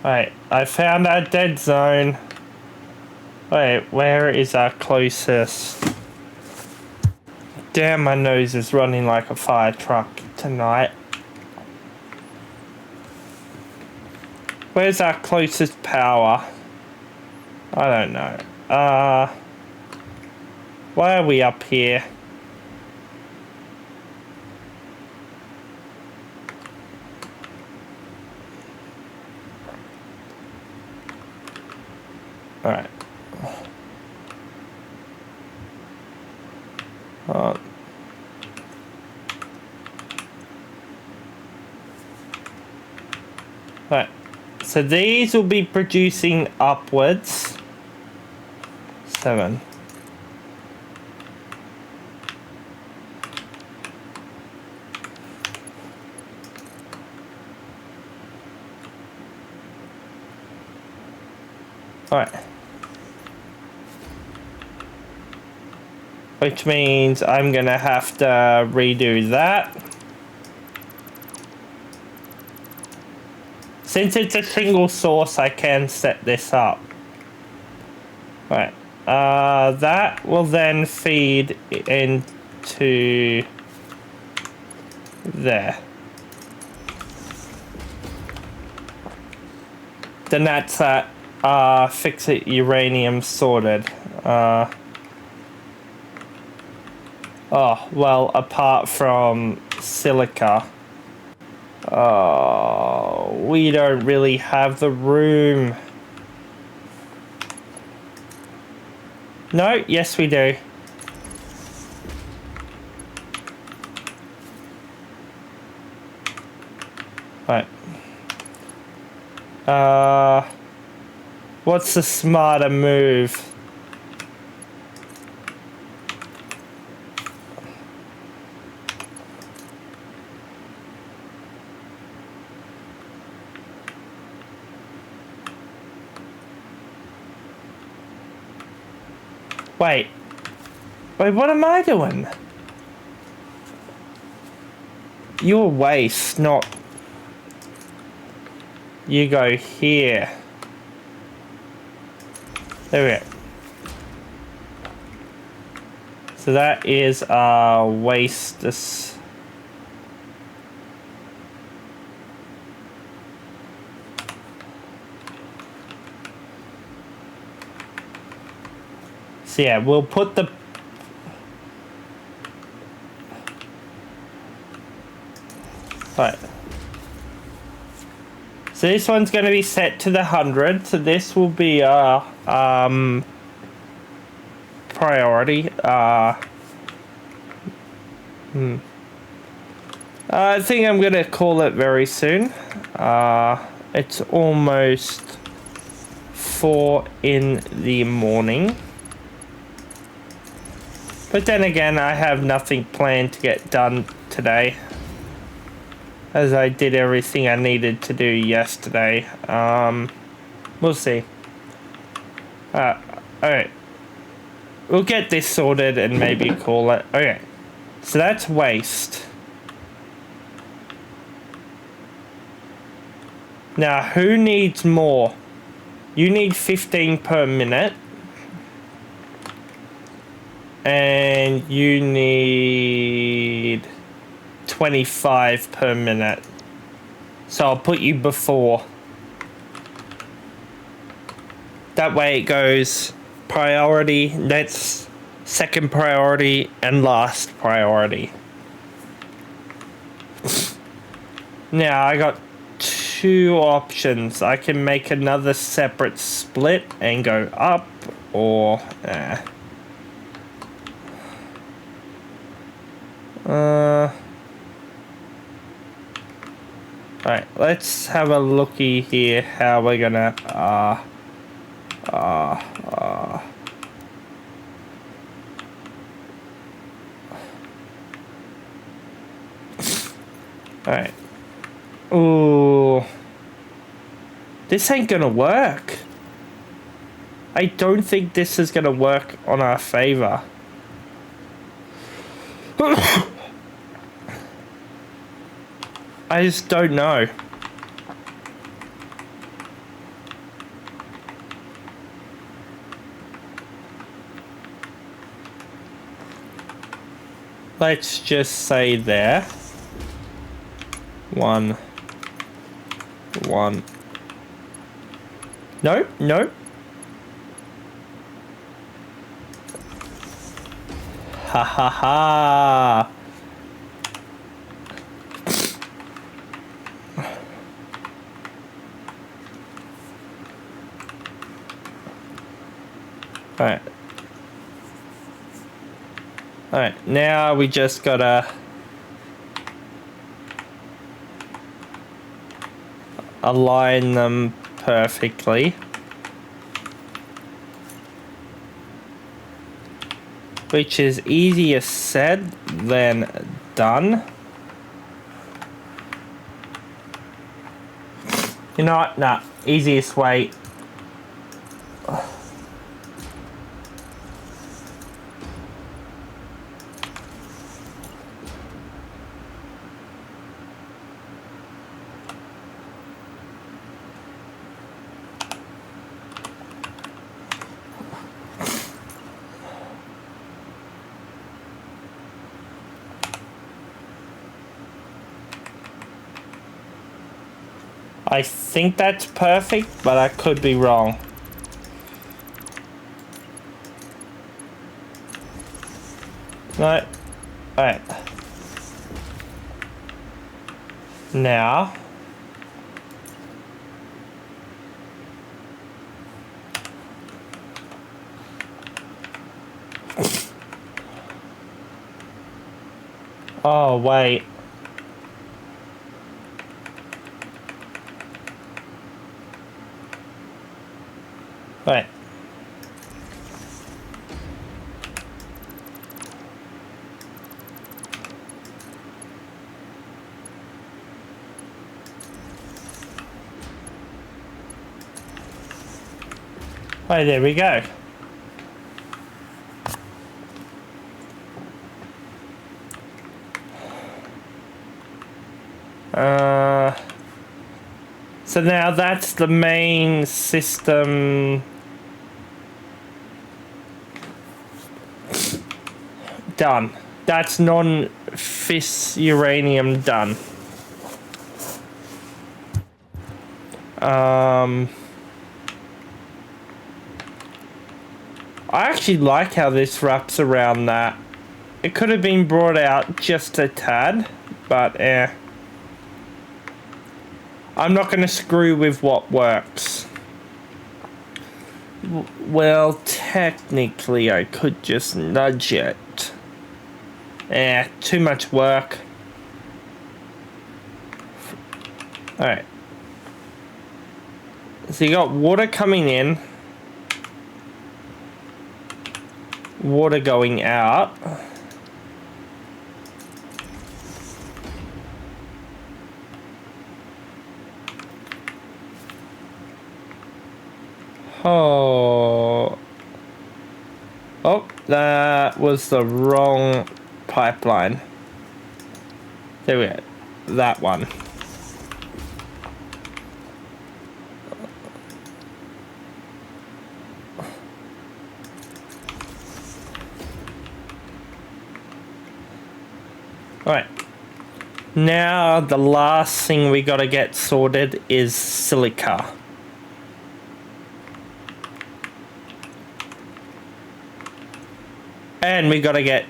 Alright, I found our dead zone. Wait, where is our closest? Damn, my nose is running like a fire truck tonight. Where's our closest power? I don't know. Why are we up here? Alright. Right. So these will be producing upwards. 7. Alright. Which means I'm gonna have to redo that. Since it's a single source, I can set this up. Right. That will then feed into there. Then that's that fix-it uranium sorted. Oh, well, apart from silica. Oh, we don't really have the room. No, yes we do. Right. What's the smarter move? Wait, what am I doing? You're waste, not... You go here. There we go. So that is our waste. This... So yeah, we'll put the... Right. So this one's going to be set to the 100. So this will be priority. I think I'm going to call it very soon. It's almost 4 in the morning. But then again, I have nothing planned to get done today, as I did everything I needed to do yesterday. We'll see. Alright. We'll get this sorted and maybe call it. Okay. So that's waste. Now, who needs more? You need 15 per minute. And you need 25 per minute. So I'll put you before. That way it goes priority, that's second priority, and last priority. Now I got two options. I can make another separate split and go up, or alright, let's have a looky here how we're gonna alright. Ooh. This ain't gonna work. I don't think this is gonna work on our favor. I just don't know. Let's just say there. 1. Nope, nope. Ha ha ha. Alright. Alright, now we just gotta align them perfectly. Which is easier said than done. You know what? Nah, easiest way. I think that's perfect, but I could be wrong. No. Alright. Now. Oh, wait. Right. Right, there we go. So now that's the main system done. That's non-fissed uranium done. I actually like how this wraps around that. It could have been brought out just a tad, but I'm not going to screw with what works. Well, technically I could just nudge it. Too much work. Alright. So you got water coming in. Water going out. Oh. Oh, that was the wrong pipeline. There we go. That one. Alright. Now the last thing we gotta get sorted is silica. And we gotta get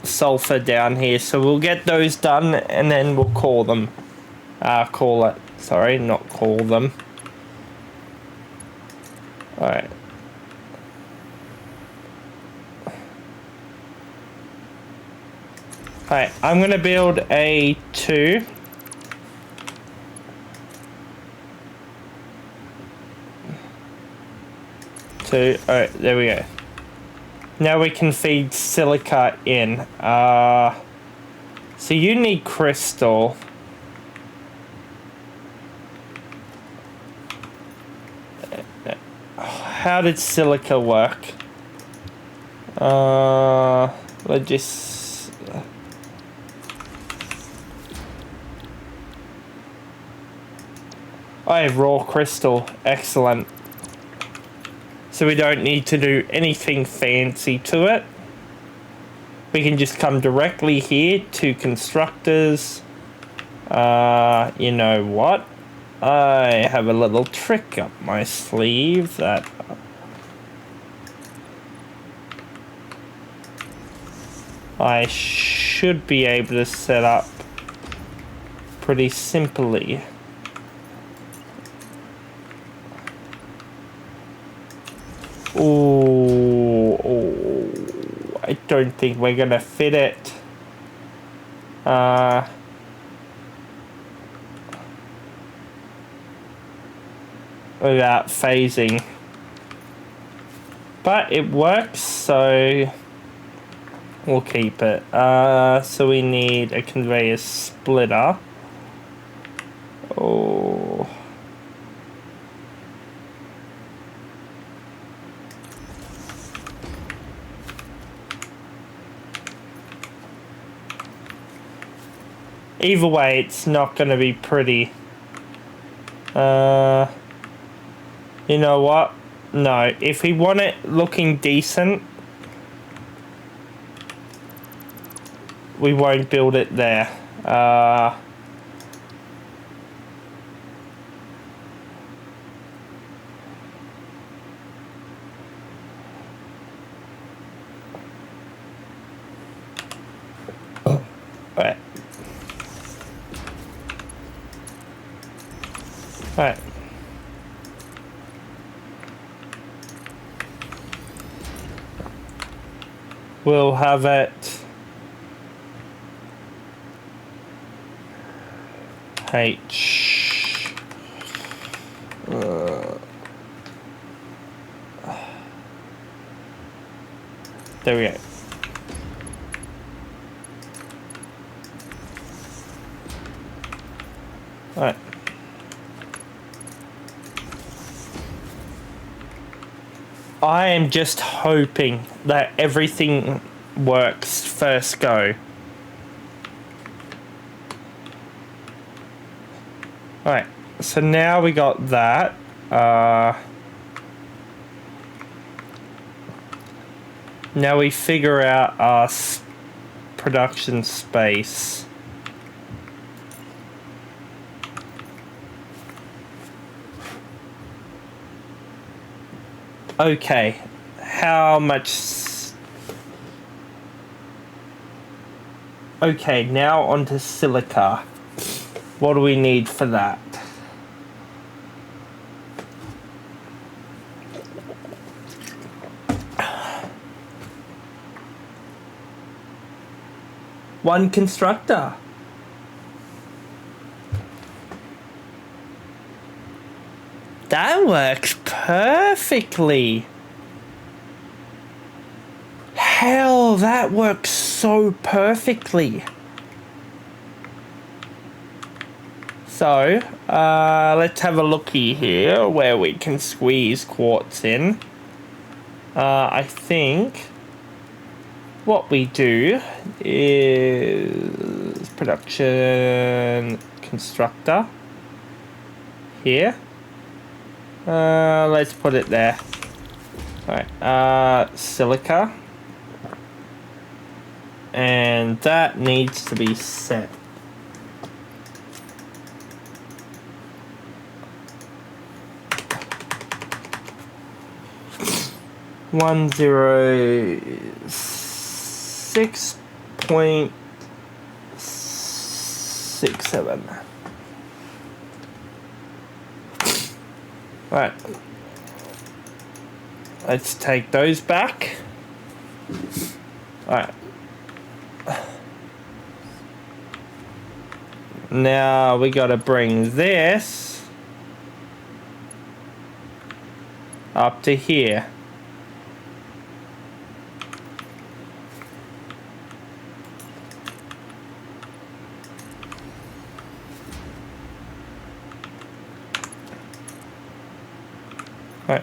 sulfur down here, so we'll get those done and then we'll call them. Call it. Sorry, not call them. Alright. Alright, I'm gonna build a 2. Alright, there we go. Now we can feed silica in. So you need crystal. How did silica work? Let's just... I have raw crystal. Excellent. So we don't need to do anything fancy to it. We can just come directly here to constructors. You know what? I have a little trick up my sleeve that... I should be able to set up pretty simply. Oh, I don't think we're gonna fit it. Without phasing. But it works, so we'll keep it. So we need a conveyor splitter. Oh. Either way, it's not going to be pretty. You know what? No, if we want it looking decent, we won't build it there. Right. Right. We'll have it H. There we go. Alright. I am just hoping that everything works first go. Alright, so now we got that. Now we figure out our production space. Okay, how much... Okay, now onto silica. What do we need for that? One constructor. That works perfectly. Hell, that works so perfectly. So, let's have a looky here where we can squeeze quartz in. I think what we do is production constructor here. Let's put it there. Alright, silica. And that needs to be set. One 106.67. Right. Let's take those back. Alright. Now we gotta bring this up to here. Right.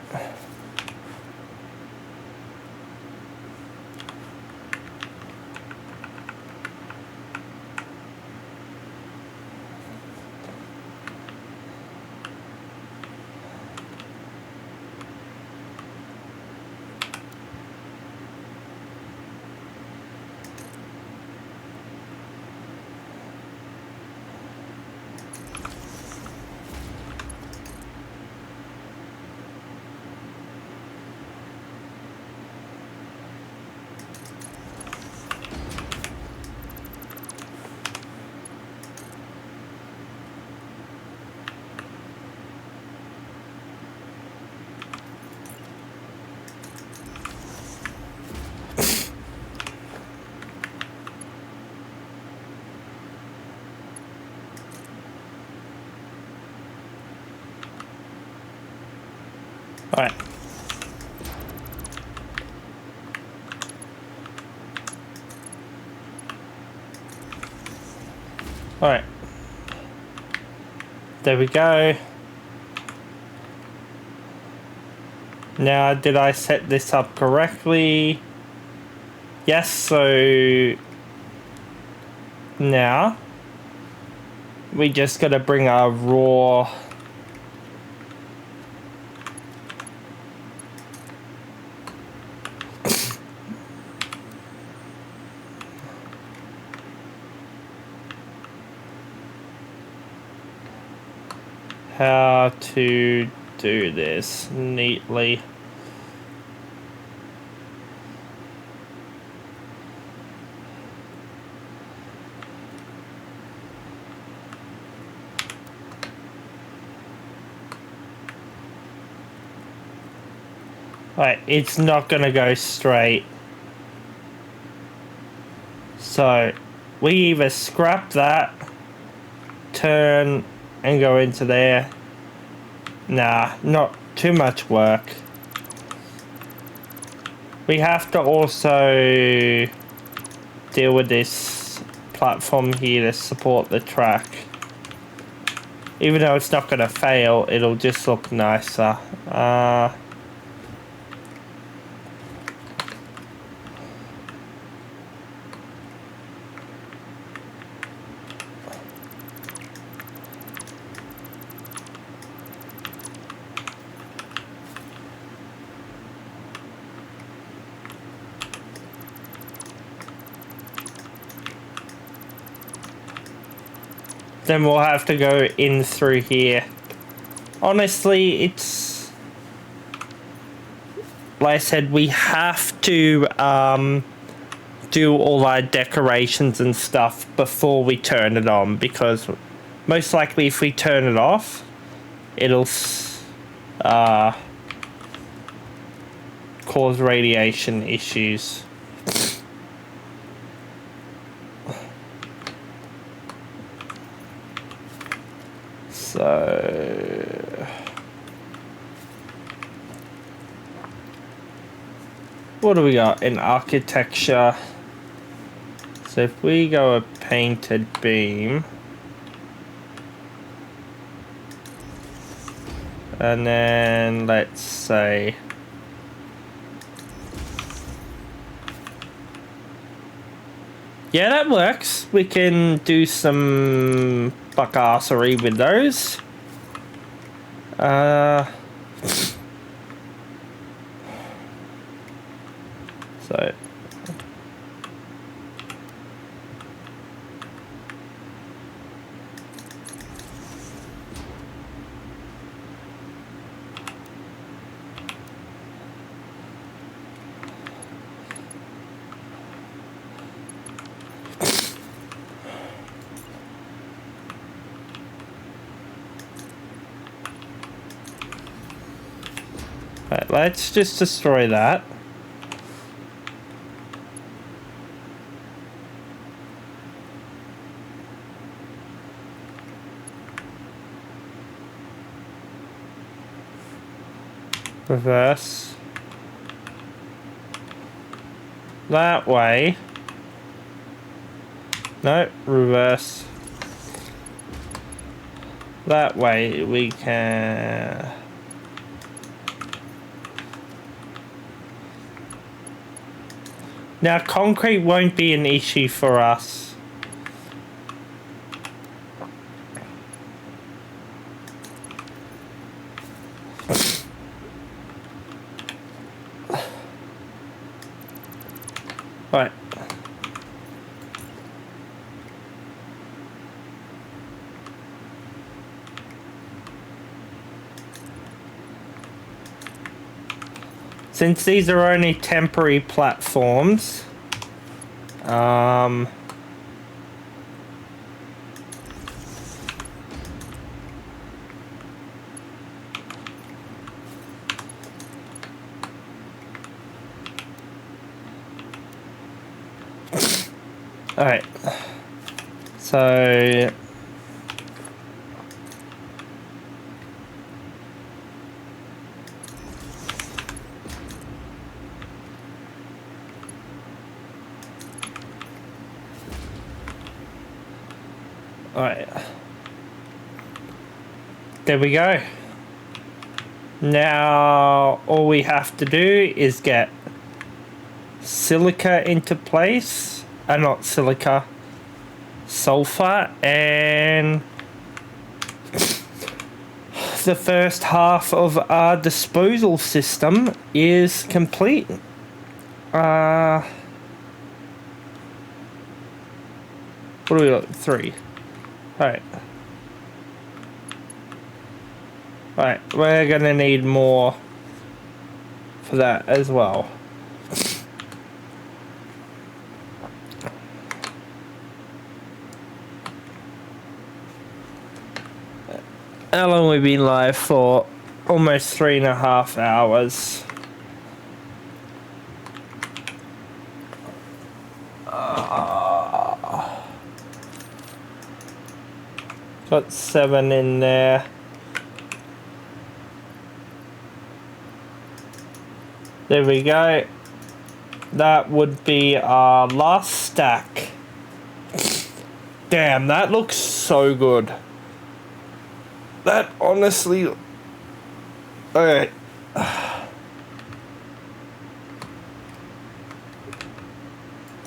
Alright. Alright. There we go. Now, did I set this up correctly? Yes, so now we just gotta bring our raw how to do this neatly. Right, it's not gonna go straight. So we either scrap that, turn and go into there. Nah, not too much work. We have to also deal with this platform here to support the track. Even though it's not gonna fail, it'll just look nicer. Then we'll have to go in through here. Honestly, it's like I said, we have to do all our decorations and stuff before we turn it on, because most likely if we turn it off, it'll cause radiation issues. So what do we got in architecture? So if we go a painted beam, and then let's say yeah, that works. We can do some buckassery with those. So Right, let's just destroy that. Reverse. That way. No, reverse. That way we can... Now, concrete won't be an issue for us. Right. Since these are only temporary platforms, alright. So alright. There we go. Now all we have to do is get silica into place. Not silica. Sulfur, and the first half of our disposal system is complete. What do we got? 3. Alright. Alright, we're gonna need more for that as well. How long have we been live for? Almost 3.5 hours. Got 7 in there. There we go. That would be our last stack. Damn, that looks so good. That honestly... Okay.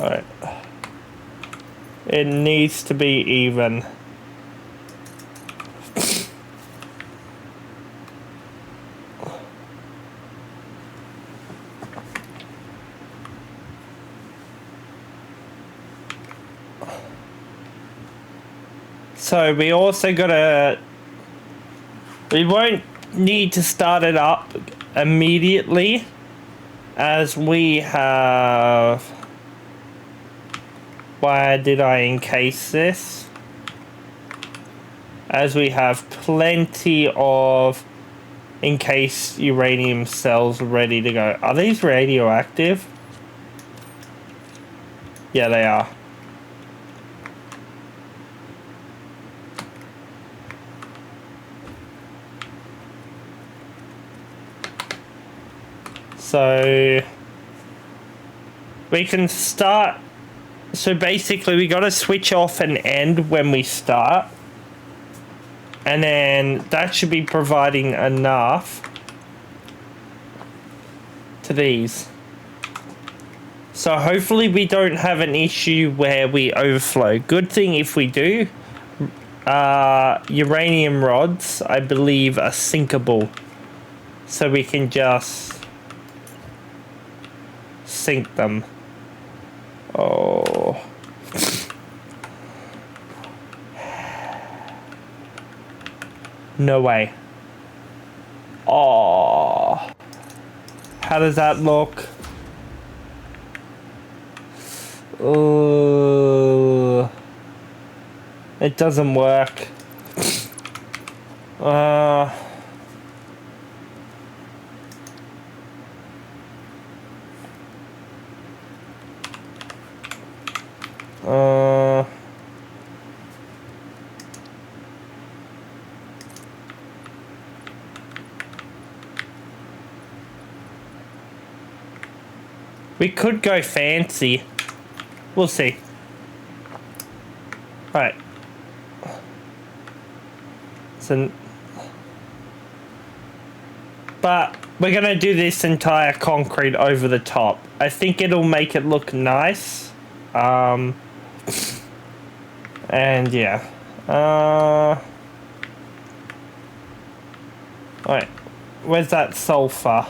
Alright. It needs to be even. So we also gotta... We won't need to start it up immediately, as we have... Why did I encase this? As we have plenty of encased uranium cells ready to go. Are these radioactive? Yeah, they are. So we can start. So basically we got to switch off and end when we start, and then that should be providing enough to these. So hopefully we don't have an issue where we overflow. Good thing if we do. Uranium rods, I believe, are sinkable, so we can just sink them. Oh. No way. Oh. How does that look? Oh. It doesn't work. We could go fancy. We'll see. Right. So, but we're going to do this entire concrete over the top. I think it'll make it look nice. And yeah. Alright. Where's that sulfur?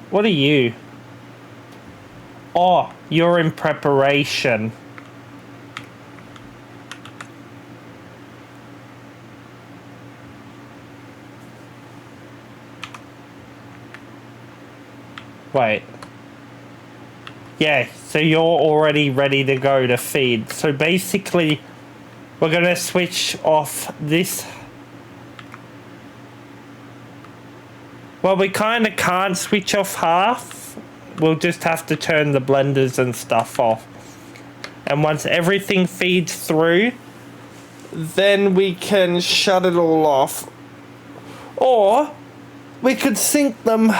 What are you? Oh, you're in preparation. Wait. Yeah, so you're already ready to go to feed. So basically, we're going to switch off this. Well, we kind of can't switch off half. We'll just have to turn the blenders and stuff off. And once everything feeds through, then we can shut it all off. Or we could sync them.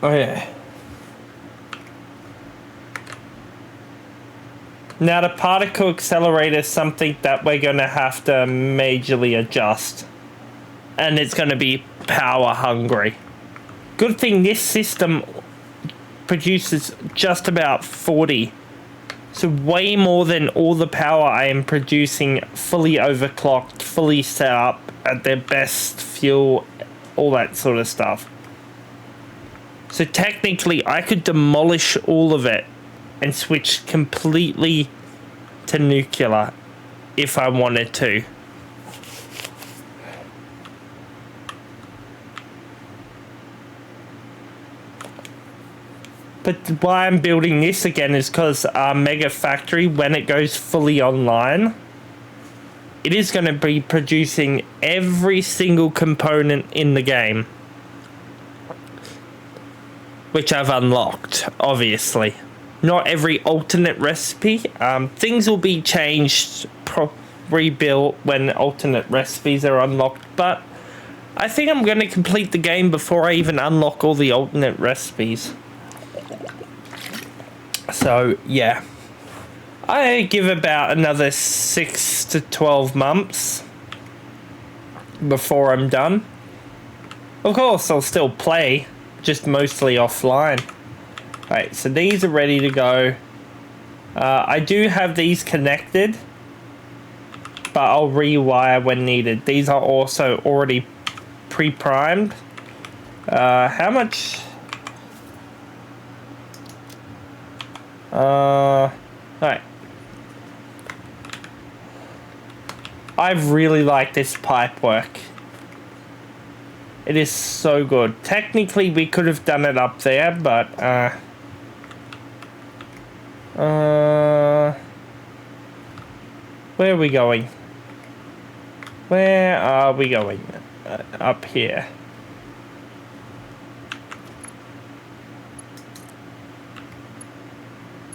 Oh yeah. Now the particle accelerator is something that we're going to have to majorly adjust. And it's going to be power hungry. Good thing this system produces just about 40. So way more than all the power I am producing fully overclocked, fully set up at their best fuel, all that sort of stuff. So technically I could demolish all of it and switch completely to nuclear if I wanted to. But why I'm building this again is because our mega factory, when it goes fully online, it is going to be producing every single component in the game. Which I've unlocked, obviously. Not every alternate recipe. Things will be changed, rebuilt when alternate recipes are unlocked. But I think I'm going to complete the game before I even unlock all the alternate recipes. So, yeah. I give about another 6 to 12 months before I'm done. Of course, I'll still play, just mostly offline. Right, so these are ready to go. I do have these connected, but I'll rewire when needed. These are also already pre-primed. How much? Right. I really like this pipe work. It is so good. Technically, we could have done it up there, but where are we going? Where are we going? Up here.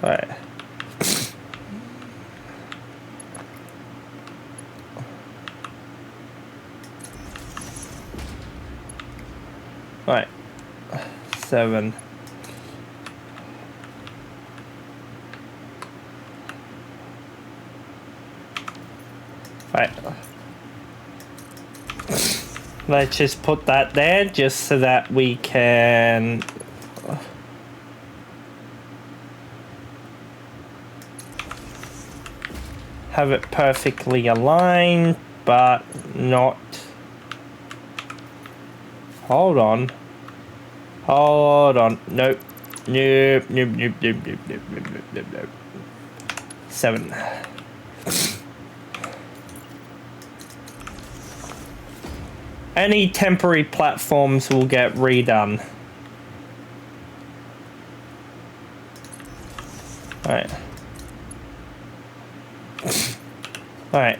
Right. Right. 7. Right. Let's just put that there just so that we can have it perfectly aligned, but not. Hold on. Hold on. Nope. Nope. Nope. Nope. Nope. Nope. Nope. Nope. Nope. Nope. 7. Any temporary platforms will get redone. Alright. Alright.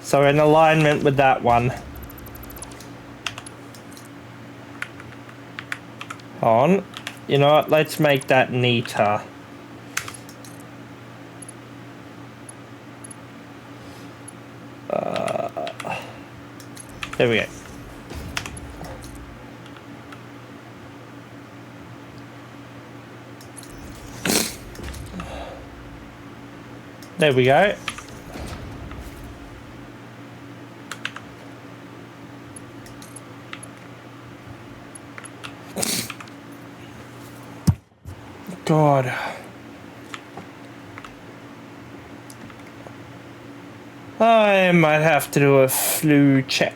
So in alignment with that one. On. You know what? Let's make that neater. There we go. There we go. God. I might have to do a flu check.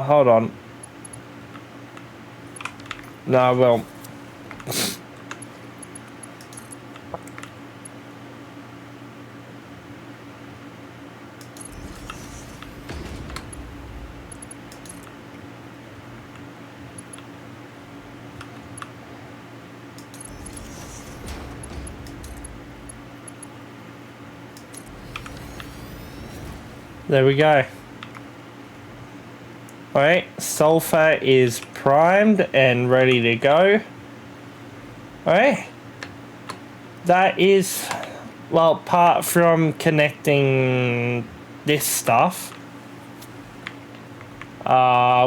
Hold on. No, I won't. There we go. Alright, sulfur is primed and ready to go. Alright. That is, well, apart from connecting this stuff,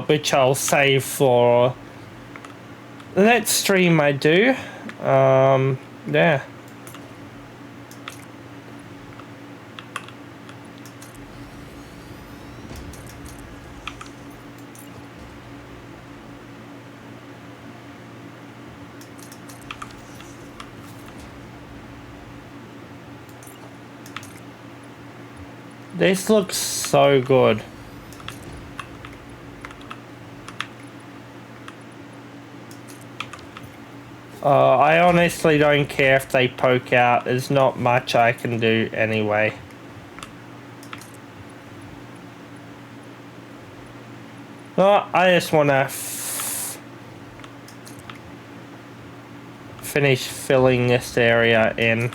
which I'll save for the next stream I do. Yeah. This looks so good. I honestly don't care if they poke out. There's not much I can do anyway. No, I just want to finish filling this area in.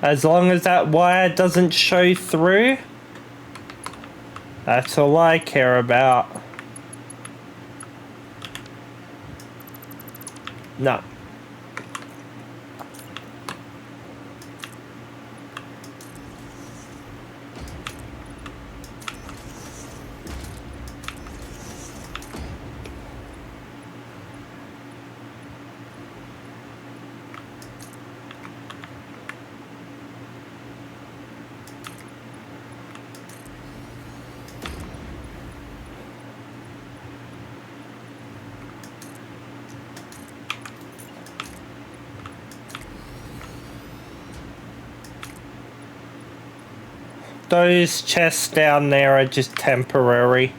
As long as that wire doesn't show through, that's all I care about. No. Those chests down there are just temporary.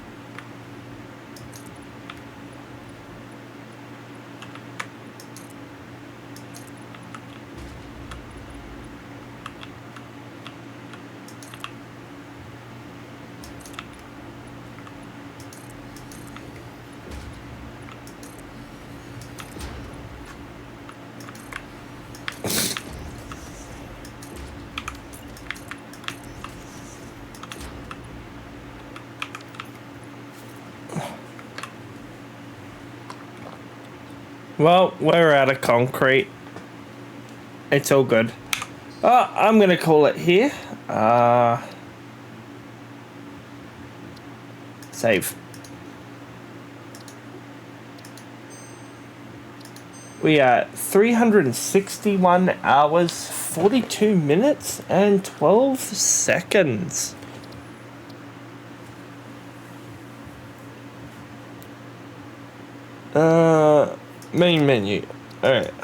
Well, we're out of concrete. It's all good. I'm gonna call it here. Save. We are 361 hours, 42 minutes, and 12 seconds. Main menu. Alright.